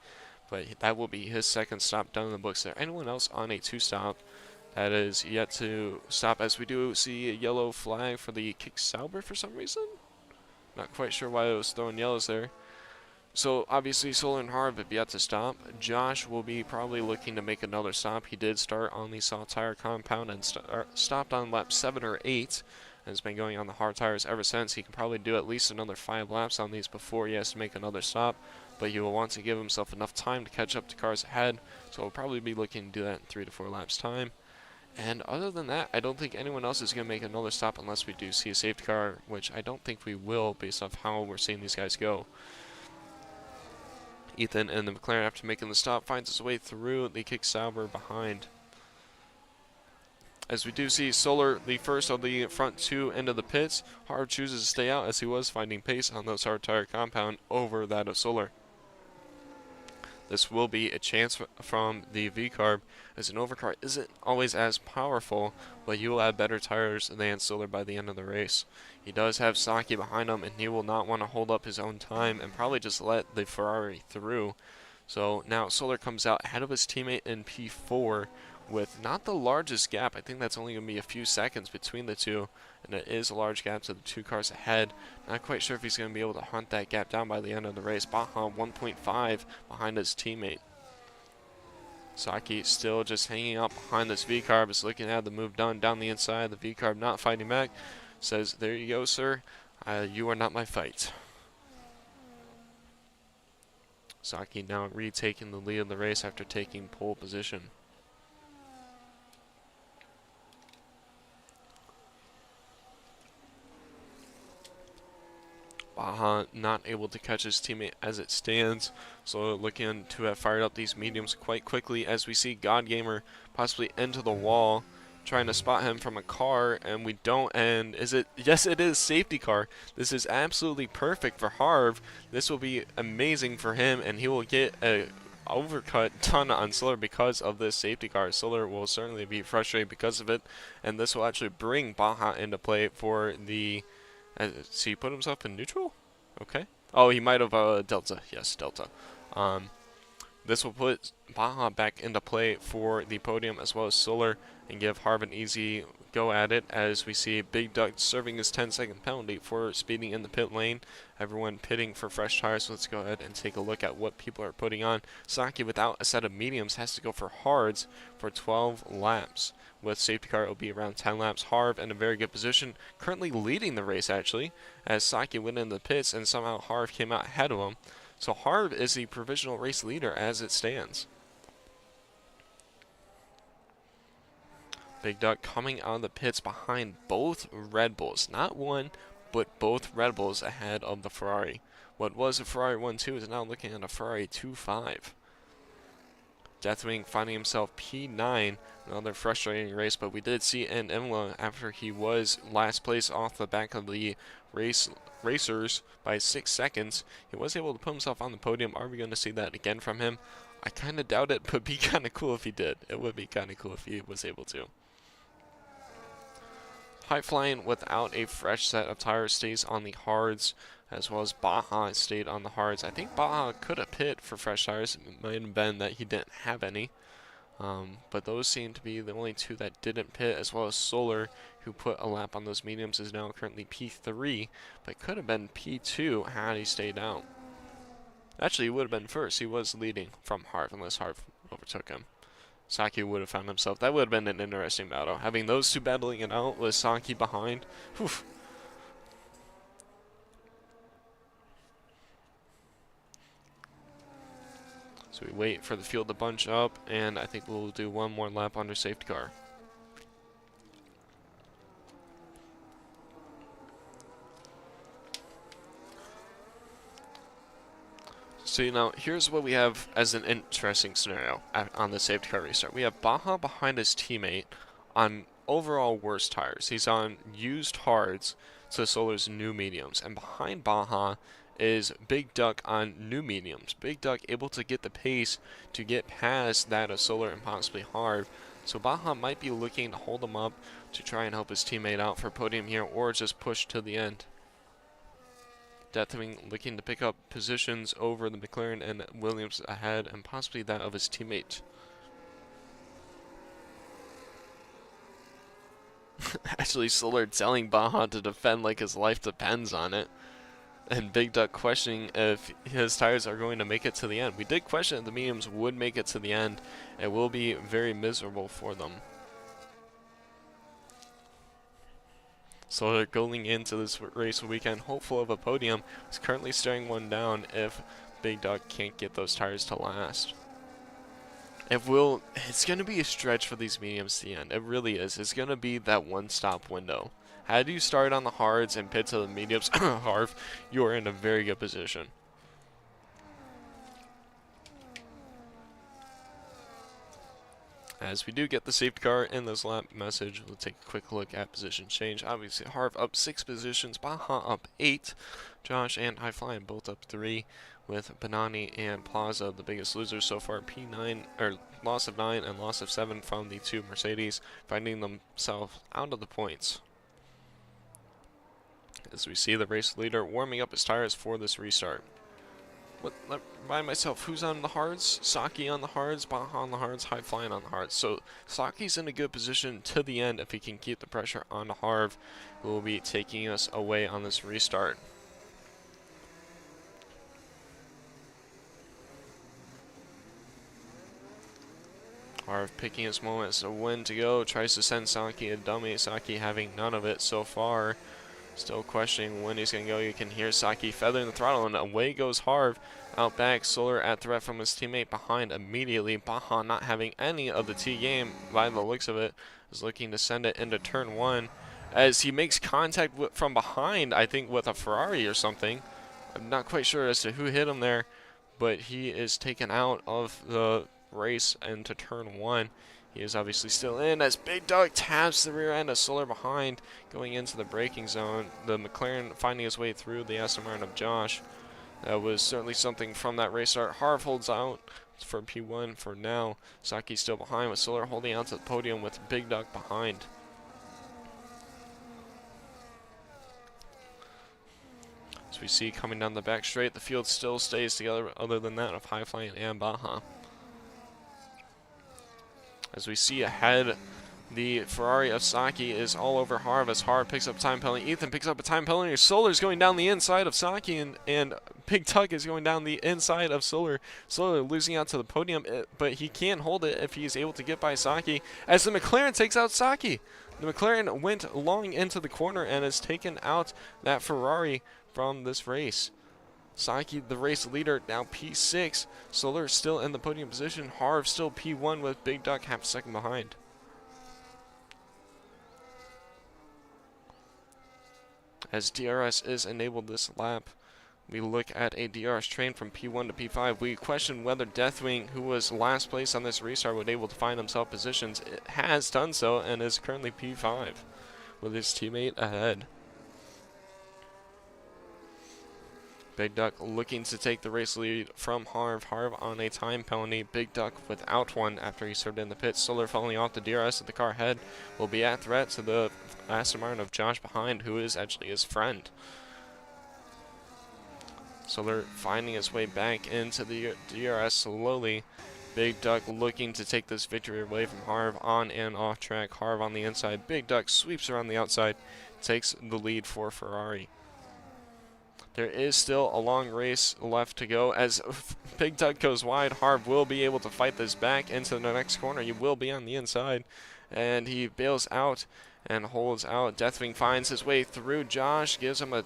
but that will be his second stop done in the books there. Anyone else on a two-stop that is yet to stop, as we do see a yellow flag for the Kick Sauber for some reason? Not quite sure why it was throwing yellows there. So obviously Solar and Harv have yet to stop. Josh will be probably looking to make another stop. He did start on the soft tire compound and stopped on lap 7 or 8 and has been going on the hard tires ever since. He can probably do at least another 5 laps on these before he has to make another stop, but he will want to give himself enough time to catch up to cars ahead, so he'll probably be looking to do that in 3 to 4 laps time. And other than that, I don't think anyone else is going to make another stop unless we do see a safety car, which I don't think we will based off how we're seeing these guys go. Ethan and the McLaren, after making the stop, finds his way through the Kick Sauber behind. As we do see Solar, the first of the front two, into the pits. Harv chooses to stay out as he was finding pace on those hard tire compound over that of Solar. This will be a chance from the V-Carb, as an overcar isn't always as powerful, but he will have better tires than Solar by the end of the race. He does have Saki behind him, and he will not want to hold up his own time and probably just let the Ferrari through. So now Solar comes out ahead of his teammate in P4 with not the largest gap. I think that's only going to be a few seconds between the two, and it is a large gap to the two cars ahead. Not quite sure if he's going to be able to hunt that gap down by the end of the race. Baja 1.5 behind his teammate. Saki still just hanging out behind this V-Carb, is looking to have the move done down the inside. The V-Carb not fighting back. Says, there you go, sir. You are not my fight. Saki now retaking the lead of the race after taking pole position. Baja not able to catch his teammate as it stands, so looking to have fired up these mediums quite quickly as we see God Gamer possibly into the wall, trying to spot him from a car, and we don't. And is it? Yes, it is safety car. This is absolutely perfect for Harv. This will be amazing for him, and he will get a overcut done on Solar because of this safety car. Solar will certainly be frustrated because of it, and this will actually bring Baja into play for the. So he put himself in neutral? Okay. Oh, he might have Delta. Yes, Delta. This will put Baja back into play for the podium as well as Solar and give Harv an easy go at it, as we see Big Duck serving his 10-second penalty for speeding in the pit lane. Everyone pitting for fresh tires, so let's go ahead and take a look at what people are putting on. Saki, without a set of mediums, has to go for hards for 12 laps. with safety car, it'll be around 10 laps. Harv in a very good position, currently leading the race actually, as Saki went in the pits and somehow Harv came out ahead of him. So Harv is the provisional race leader as it stands. Big Duck coming out of the pits behind both Red Bulls. Not one, but both Red Bulls ahead of the Ferrari. What was a Ferrari 1.2 is now looking at a Ferrari 2.5. Deathwing finding himself P9, another frustrating race, but we did see in Imola after he was last place off the back of the racers by 6 seconds, he was able to put himself on the podium. Are we going to see that again from him? I kind of doubt it, but it'd be kind of cool if he did. It would be kind of cool if he was able to. High Flying without a fresh set of tires stays on the hards, as well as Baja stayed on the hards. I think Baja could have pit for fresh tires. It might have been that he didn't have any. But those seem to be the only two that didn't pit, as well as Solar, who put a lap on those mediums, is now currently P3, but could have been P2 had he stayed out. Actually, he would have been first. He was leading from Harv, unless Harv overtook him. Saki would have found himself. That would have been an interesting battle. Having those two battling it out with Saki behind. Whew. So we wait for the field to bunch up, and I think we'll do one more lap under safety car. So now, here's what we have as an interesting scenario on the safety car restart. We have Baja behind his teammate on overall worst tires. He's on used hards to Solar's new mediums. And behind Baja is Big Duck on new mediums. Big Duck able to get the pace to get past that of Solar and possibly Harv. So Baja might be looking to hold him up to try and help his teammate out for podium here, or just push to the end. Deathwing looking to pick up positions over the McLaren and Williams ahead, and possibly that of his teammate. Actually, Solar telling Baja to defend like his life depends on it. And Big Duck questioning if his tires are going to make it to the end. We did question if the mediums would make it to the end. It will be very miserable for them. So they're going into this race weekend hopeful of a podium. He's currently staring one down if Big Duck can't get those tires to last. It's going to be a stretch for these mediums to the end. It really is. It's going to be that one-stop window. Had you start on the hards and pit to the mediums, Harv, you are in a very good position. As we do get the safety car in this lap message, we'll take a quick look at position change. Obviously, Harv up 6 positions, Baja up 8, Josh and High Flying both up 3, with Banani and Plaza the biggest losers so far. P9 or loss of 9 and loss of 7 from the two Mercedes, finding themselves out of the points. As we see the race leader warming up his tires for this restart. Let remind myself, who's on the hards? Saki on the hards, Baja on the hards, High Flying on the hards. So Saki's in a good position to the end if he can keep the pressure on Harv, who will be taking us away on this restart. Harv picking his moments, a win to go, tries to send Saki a dummy. Saki having none of it so far. Still questioning when he's going to go. You can hear Saki feathering the throttle, and away goes Harv. Out back, Solar at threat from his teammate behind immediately. Baja not having any of the T-game by the looks of it, is looking to send it into turn 1. As he makes contact from behind, I think with a Ferrari or something. I'm not quite sure as to who hit him there, but he is taken out of the race into turn 1. He is obviously still in as Big Duck taps the rear end of Solar behind, going into the braking zone. The McLaren finding his way through the Aston Martin of Josh. That was certainly something from that race start. Harv holds out for P1 for now. Saki still behind, with Solar holding out to the podium with Big Duck behind. As we see coming down the back straight, the field still stays together other than that of High Flying and Baja. As we see ahead The Ferrari of Saki is all over Harv as Harv picks up time penalty. Ethan picks up a time penalty. Solar's going down the inside of Saki, and Big Tuck is going down the inside of Solar. Solar losing out to the podium, but he can hold it if he is able to get by Saki as the McLaren takes out Saki. The McLaren went long into the corner and has taken out that Ferrari from this race. Saki, the race leader, now P6. Solar still in the podium position. Harv still P1 with Big Duck half a second behind. As DRS is enabled this lap, we look at a DRS train from P1 to P5. We question whether Deathwing, who was last place on this restart, would able to find himself positions. It has done so and is currently P5 with his teammate ahead. Big Duck looking to take the race lead from Harv. Harv on a time penalty. Big Duck without one after he served in the pits. Solar falling off the DRS of the car ahead will be at threat to the Aston Martin of Josh behind, who is actually his friend. Solar finding his way back into the DRS slowly. Big Duck looking to take this victory away from Harv on and off track. Harv on the inside. Big Duck sweeps around the outside, takes the lead for Ferrari. There is still a long race left to go. As Big Duck goes wide, Harv will be able to fight this back into the next corner. He will be on the inside, and he bails out and holds out. Deathwing finds his way through Josh, gives him a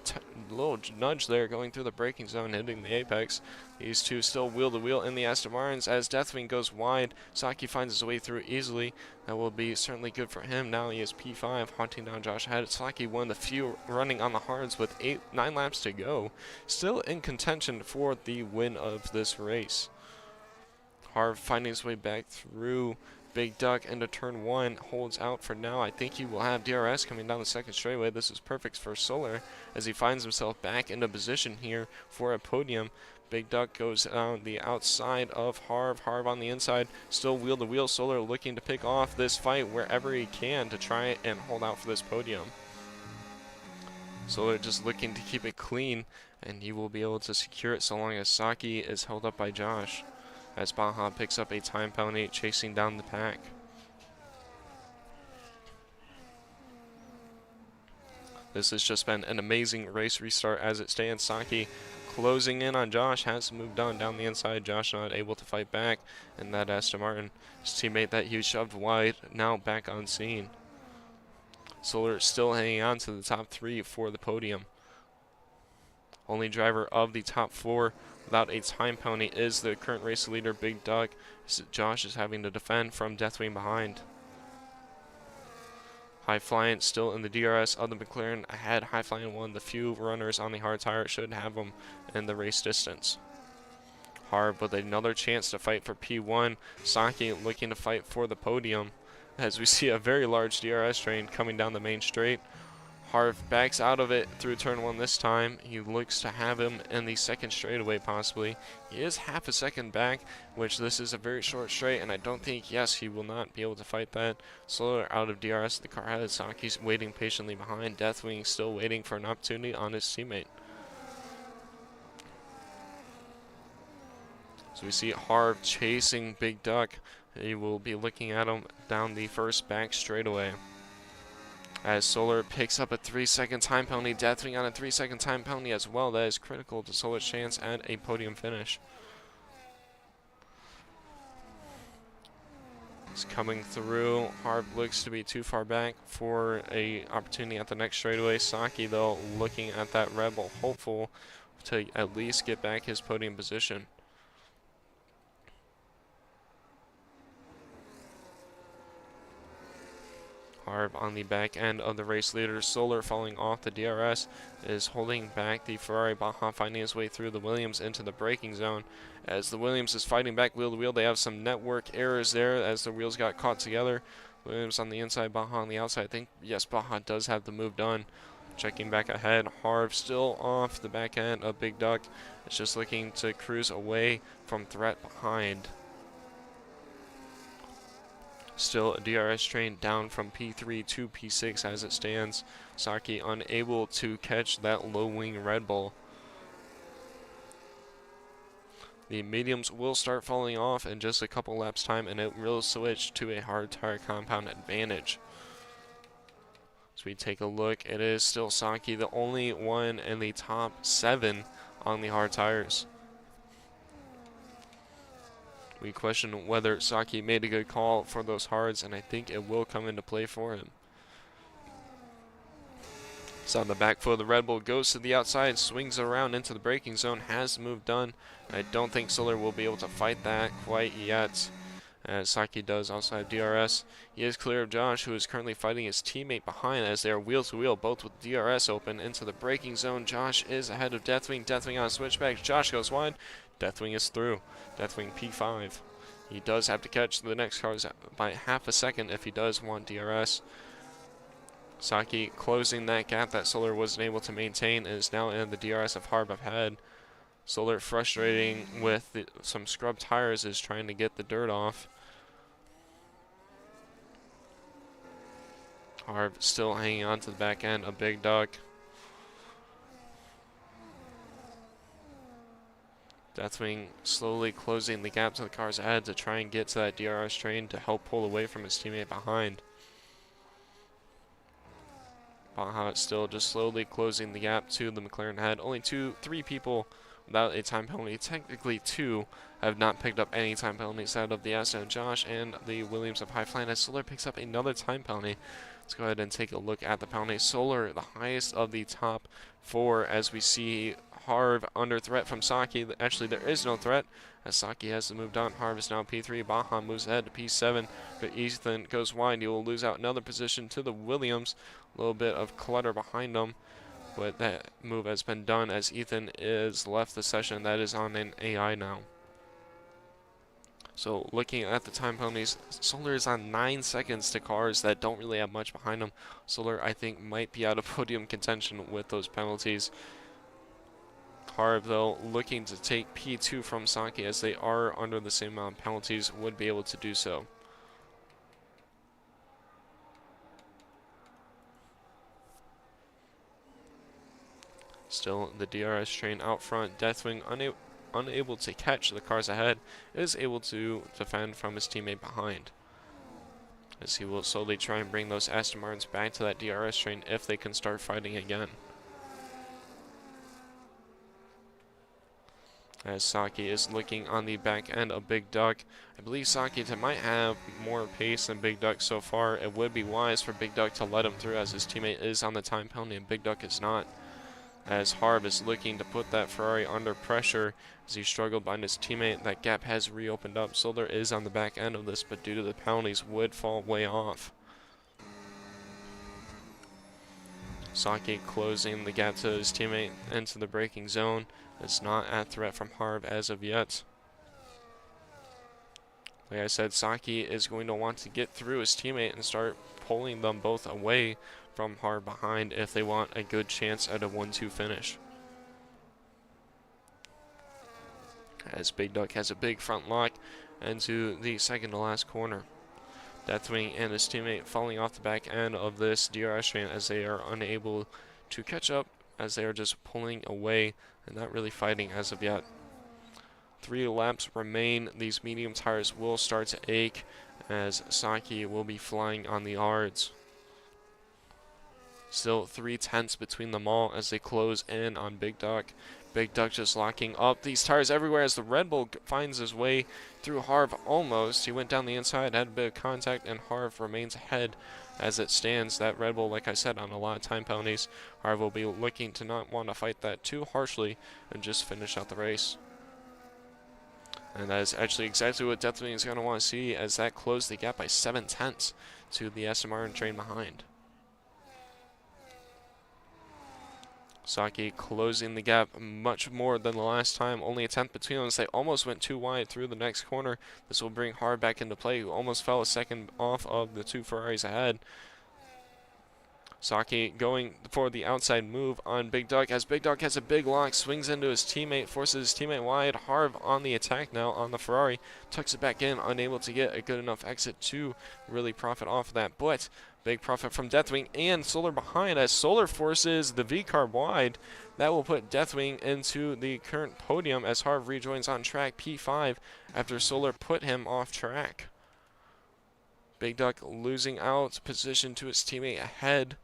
little nudge there going through the braking zone, hitting the apex. These two still wheel to wheel in the Aston Martins as Deathwing goes wide. Saki finds his way through easily. That will be certainly good for him. Now he is P5, hunting down Josh ahead. Saki, one of the few running on the hards with 9 laps to go. Still in contention for the win of this race. Harv finding his way back through Big Duck into turn 1, holds out for now. I think he will have DRS coming down the second straightaway. This is perfect for Solar as he finds himself back into position here for a podium. Big Duck goes on the outside of Harv. Harv on the inside, still wheel to wheel. Solar looking to pick off this fight wherever he can to try and hold out for this podium. Solar just looking to keep it clean, and he will be able to secure it so long as Saki is held up by Josh. As Baja picks up a time penalty, chasing down the pack. This has just been an amazing race restart as it stands. Saki closing in on Josh, has moved on down the inside. Josh not able to fight back, and that Aston Martin, his teammate that he shoved wide, now back on scene. Solar still hanging on to the top 3 for the podium. Only driver of the top 4 without a time penalty is the current race leader, Big Duck. Josh is having to defend from Deathwing behind. High Flying still in the DRS of the McLaren ahead. High Flying, one of the few runners on the hard tire, should have him in the race distance. Harv with another chance to fight for P1. Saki looking to fight for the podium as we see a very large DRS train coming down the main straight. Harv backs out of it through turn 1 this time. He looks to have him in the second straightaway possibly. He is half a second back, which this is a very short straight, and I don't think, yes, he will not be able to fight that. Solar out of DRS, the car ahead. Saki's waiting patiently behind. Deathwing still waiting for an opportunity on his teammate. So we see Harv chasing Big Duck. He will be looking at him down the first back straightaway. As Solar picks up a 3-second time penalty, Deathwing on a 3-second time penalty as well. That is critical to Solar's chance at a podium finish. It's coming through. Harv looks to be too far back for a opportunity at the next straightaway. Saki, though, looking at that Red Bull, hopeful to at least get back his podium position. Harv on the back end of the race leader. Solar falling off the DRS is holding back the Ferrari. Baja finding his way through the Williams into the braking zone. As the Williams is fighting back wheel to wheel, they have some network errors there as the wheels got caught together. Williams on the inside, Baja on the outside. I think, yes, Baja does have the move done. Checking back ahead, Harv still off the back end of Big Duck. It's just looking to cruise away from threat behind. Still a DRS train down from P3 to P6 as it stands. Saki unable to catch that low wing Red Bull. The mediums will start falling off in just a couple laps time, and it will switch to a hard tire compound advantage. As we take a look, it is still Saki, the only one in the top 7 on the hard tires. We question whether Saki made a good call for those hards, and I think it will come into play for him. So on the back foot of the Red Bull, goes to the outside, swings around into the braking zone, has the move done. I don't think Solar will be able to fight that quite yet, as Saki does also have DRS. He is clear of Josh, who is currently fighting his teammate behind as they are wheel to wheel, both with DRS open into the braking zone. Josh is ahead of Deathwing. Deathwing on switchback. Josh goes wide. Deathwing is through. Deathwing P5. He does have to catch the next cars by half a second if he does want DRS. Saki closing that gap that Solar wasn't able to maintain and is now in the DRS of Harb ahead. Solar, frustrating with some scrub tires, is trying to get the dirt off. Harb still hanging on to the back end, a big duck. Deathwing slowly closing the gap to the cars ahead to try and get to that DRS train to help pull away from his teammate behind. Baja still just slowly closing the gap to the McLaren ahead. Only 3 people without a time penalty. Technically 2 have not picked up any time penalties out of the Aston Josh and the Williams of High Flying as Solar picks up another time penalty. Let's go ahead and take a look at the penalty. Solar, the highest of the top 4, as we see Harv under threat from Saki. Actually, there is no threat as Saki has to move down. Harv is now P3. Baja moves ahead to P7, but Ethan goes wide. He will lose out another position to the Williams. A little bit of clutter behind them, but that move has been done as Ethan is left the session. That is on an AI now. So looking at the time penalties, Solar is on 9 seconds to cars that don't really have much behind them. Solar, I think, might be out of podium contention with those penalties. Harv, though, looking to take P2 from Saki as they are under the same amount of penalties, would be able to do so. Still the DRS train out front. Deathwing unable to catch the cars ahead, is able to defend from his teammate behind, as he will slowly try and bring those Aston Martins back to that DRS train if they can start fighting again. As Saki is looking on the back end of Big Duck. I believe Saki might have more pace than Big Duck so far. It would be wise for Big Duck to let him through as his teammate is on the time penalty and Big Duck is not. As Harb is looking to put that Ferrari under pressure as he struggled behind his teammate. That gap has reopened up. Solar is on the back end of this, but due to the penalties would fall way off. Saki closing the gap to his teammate into the braking zone. It's not at threat from Harb as of yet. Like I said, Saki is going to want to get through his teammate and start pulling them both away from Harb behind if they want a good chance at a 1-2 finish. As Big Duck has a big front lock into the second to last corner. Deathwing and his teammate falling off the back end of this DRS train as they are unable to catch up, as they are just pulling away and not really fighting as of yet. 3 laps remain. These medium tires will start to ache as Saki will be flying on the hards. Still 3/10 between them all as they close in on Big Duck. Big Duck just locking up these tires everywhere as the Red Bull finds his way through Harv almost. He went down the inside, had a bit of contact, and Harv remains ahead as it stands. That Red Bull, like I said, on a lot of time penalties. Harv will be looking to not want to fight that too harshly and just finish out the race. And that is actually exactly what Deathwing is going to want to see, as that closed the gap by 7/10 to the Aston Martin train behind. Saki closing the gap much more than the last time, only a 10th between them as they almost went too wide through the next corner. This will bring Harb back into play, who almost fell a second off of the 2 Ferraris ahead. Saki going for the outside move on Big Duck as Big Duck has a big lock, swings into his teammate, forces his teammate wide. Harv on the attack now on the Ferrari, tucks it back in, unable to get a good enough exit to really profit off of that. But big profit from Deathwing and Solar behind as Solar forces the V-Carb wide. That will put Deathwing into the current podium as Harv rejoins on track P5 after Solar put him off track. Big Duck losing out position to his teammate ahead.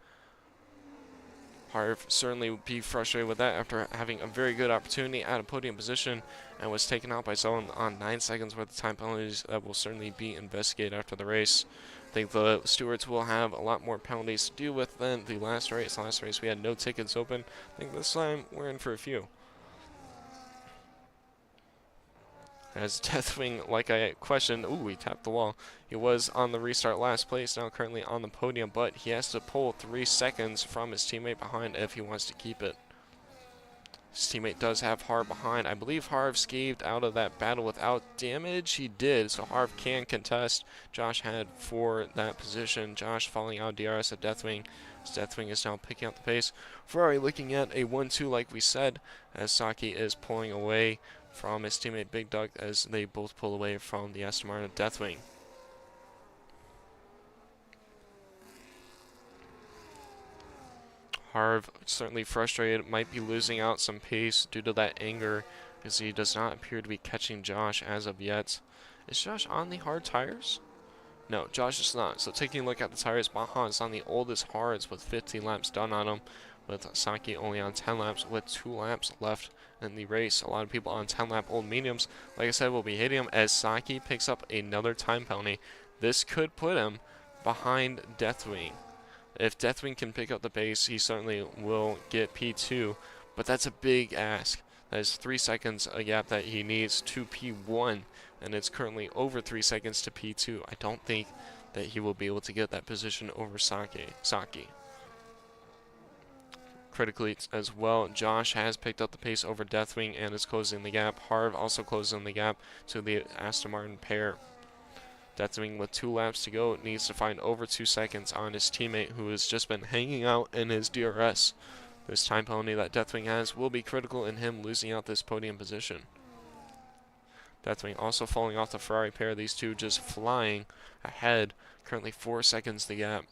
Harv certainly would be frustrated with that after having a very good opportunity at a podium position and was taken out by Zone on 9 seconds worth of time penalties that will certainly be investigated after the race. I think the stewards will have a lot more penalties to deal with than the last race. Last race we had no tickets open. I think this time we're in for a few. As Deathwing, like I questioned, ooh, he tapped the wall. He was on the restart last place, now currently on the podium, but he has to pull 3 seconds from his teammate behind if he wants to keep it. His teammate does have Harv behind. I believe Harv scaved out of that battle without damage. He did, so Harv can contest. Josh had for that position. Josh falling out DRS at Deathwing. Deathwing is now picking up the pace. Ferrari looking at a 1-2 like we said, as Saki is pulling away from his teammate Big Duck as they both pull away from the Aston Martin Deathwing. Harv certainly frustrated, might be losing out some pace due to that anger as he does not appear to be catching Josh as of yet. Is Josh on the hard tires? No, Josh is not. So taking a look at the tires, Baja is on the oldest hards with 15 laps done on them, with Saki only on 10 laps with 2 laps left in the race. A lot of people on 10 lap old mediums, like I said, will be hitting him as Saki picks up another time penalty. This could put him behind Deathwing. If Deathwing can pick up the pace, he certainly will get P2, but that's a big ask. That is 3 seconds a gap that he needs to P1, and it's currently over 3 seconds to P2. I don't think that he will be able to get that position over Saki. Critically as well, Josh has picked up the pace over Deathwing and is closing the gap. Harv also closing the gap to the Aston Martin pair. Deathwing with 2 laps to go needs to find over 2 seconds on his teammate who has just been hanging out in his DRS. This time penalty that Deathwing has will be critical in him losing out this podium position. Deathwing also falling off the Ferrari pair, these two just flying ahead, currently 4 seconds the gap.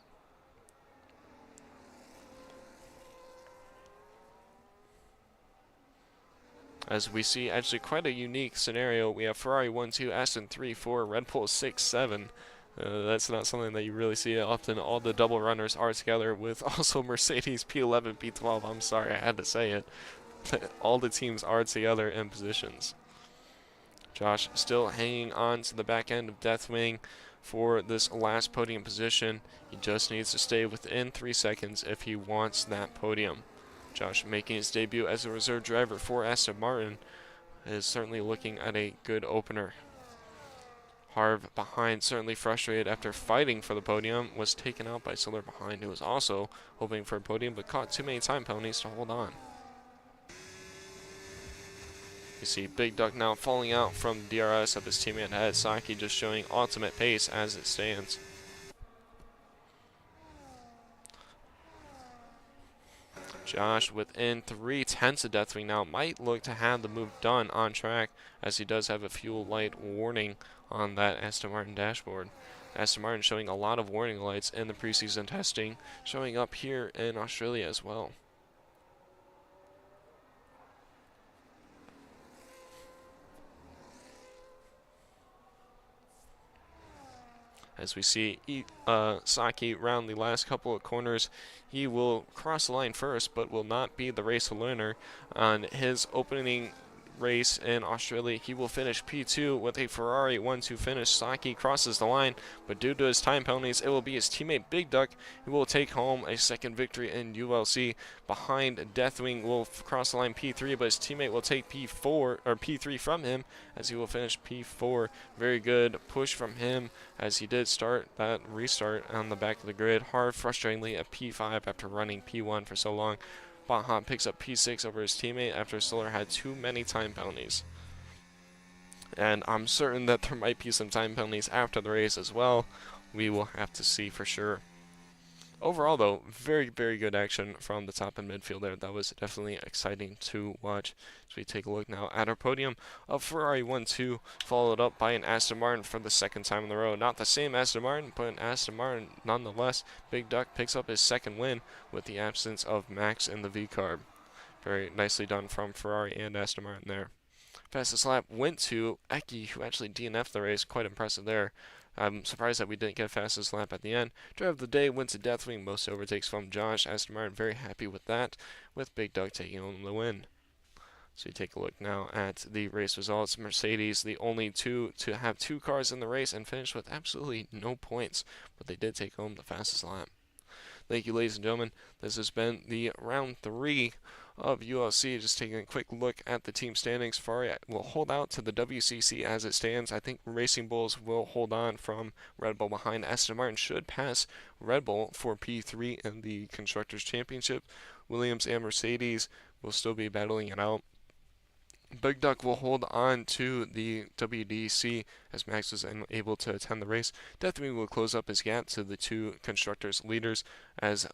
As we see actually quite a unique scenario, we have Ferrari 1-2, Aston 3-4, Red Bull 6-7. That's not something that you really see often. All the double runners are together with also Mercedes P11, P12. I'm sorry, I had to say it. All the teams are together in positions. Josh still hanging on to the back end of Deathwing for this last podium position. He just needs to stay within 3 seconds if he wants that podium. Josh making his debut as a reserve driver for Aston Martin is certainly looking at a good opener. Harv behind, certainly frustrated after fighting for the podium, was taken out by Solar behind, who was also hoping for a podium but caught too many time penalties to hold on. You see Big Duck now falling out from DRS of his teammate ahead. Saki just showing ultimate pace as it stands. Josh within 3/10 of Deathwing now might look to have the move done on track as he does have a fuel light warning on that Aston Martin dashboard. Aston Martin showing a lot of warning lights in the preseason testing, showing up here in Australia as well. As we see Saki round the last couple of corners, he will cross the line first, but will not be the race learner. On his opening race in Australia, he will finish P2 with a Ferrari 1-2 finish. Saki crosses the line, but due to his time penalties, it will be his teammate Big Duck who will take home a second victory in ULC. Behind, Deathwing will cross the line P3, but his teammate will take P4 or P3 from him as he will finish P4. Very good push from him as he did start that restart on the back of the grid. Harv frustratingly at P5 after running P1 for so long. Baja picks up P6 over his teammate after Solar had too many time penalties. And I'm certain that there might be some time penalties after the race as well. We will have to see for sure. Overall, though, very, very good action from the top end midfield there. That was definitely exciting to watch. As we take a look now at our podium, a Ferrari 1-2, followed up by an Aston Martin for the second time in a row. Not the same Aston Martin, but an Aston Martin nonetheless. Big Duck picks up his second win with the absence of Max in the V-carb. Very nicely done from Ferrari and Aston Martin there. Fastest lap went to Eki, who actually DNF'd the race. Quite impressive there. I'm surprised that we didn't get fastest lap at the end. Drive of the day went to Deathwing. Most overtakes from Josh. Aston Martin very happy with that, with Big Doug taking home the win. So you take a look now at the race results. Mercedes, the only two to have two cars in the race and finish with absolutely no points, but they did take home the fastest lap. Thank you, ladies and gentlemen. This has been the round 3 of ULC. Just taking a quick look at the team standings. Ferrari will hold out to the WCC as it stands. I think Racing Bulls will hold on from Red Bull behind. Aston Martin should pass Red Bull for P3 in the Constructors' Championship. Williams and Mercedes will still be battling it out. Big Duck will hold on to the WDC as Max was unable to attend the race. Deathwing will close up his gap to the two constructors leaders as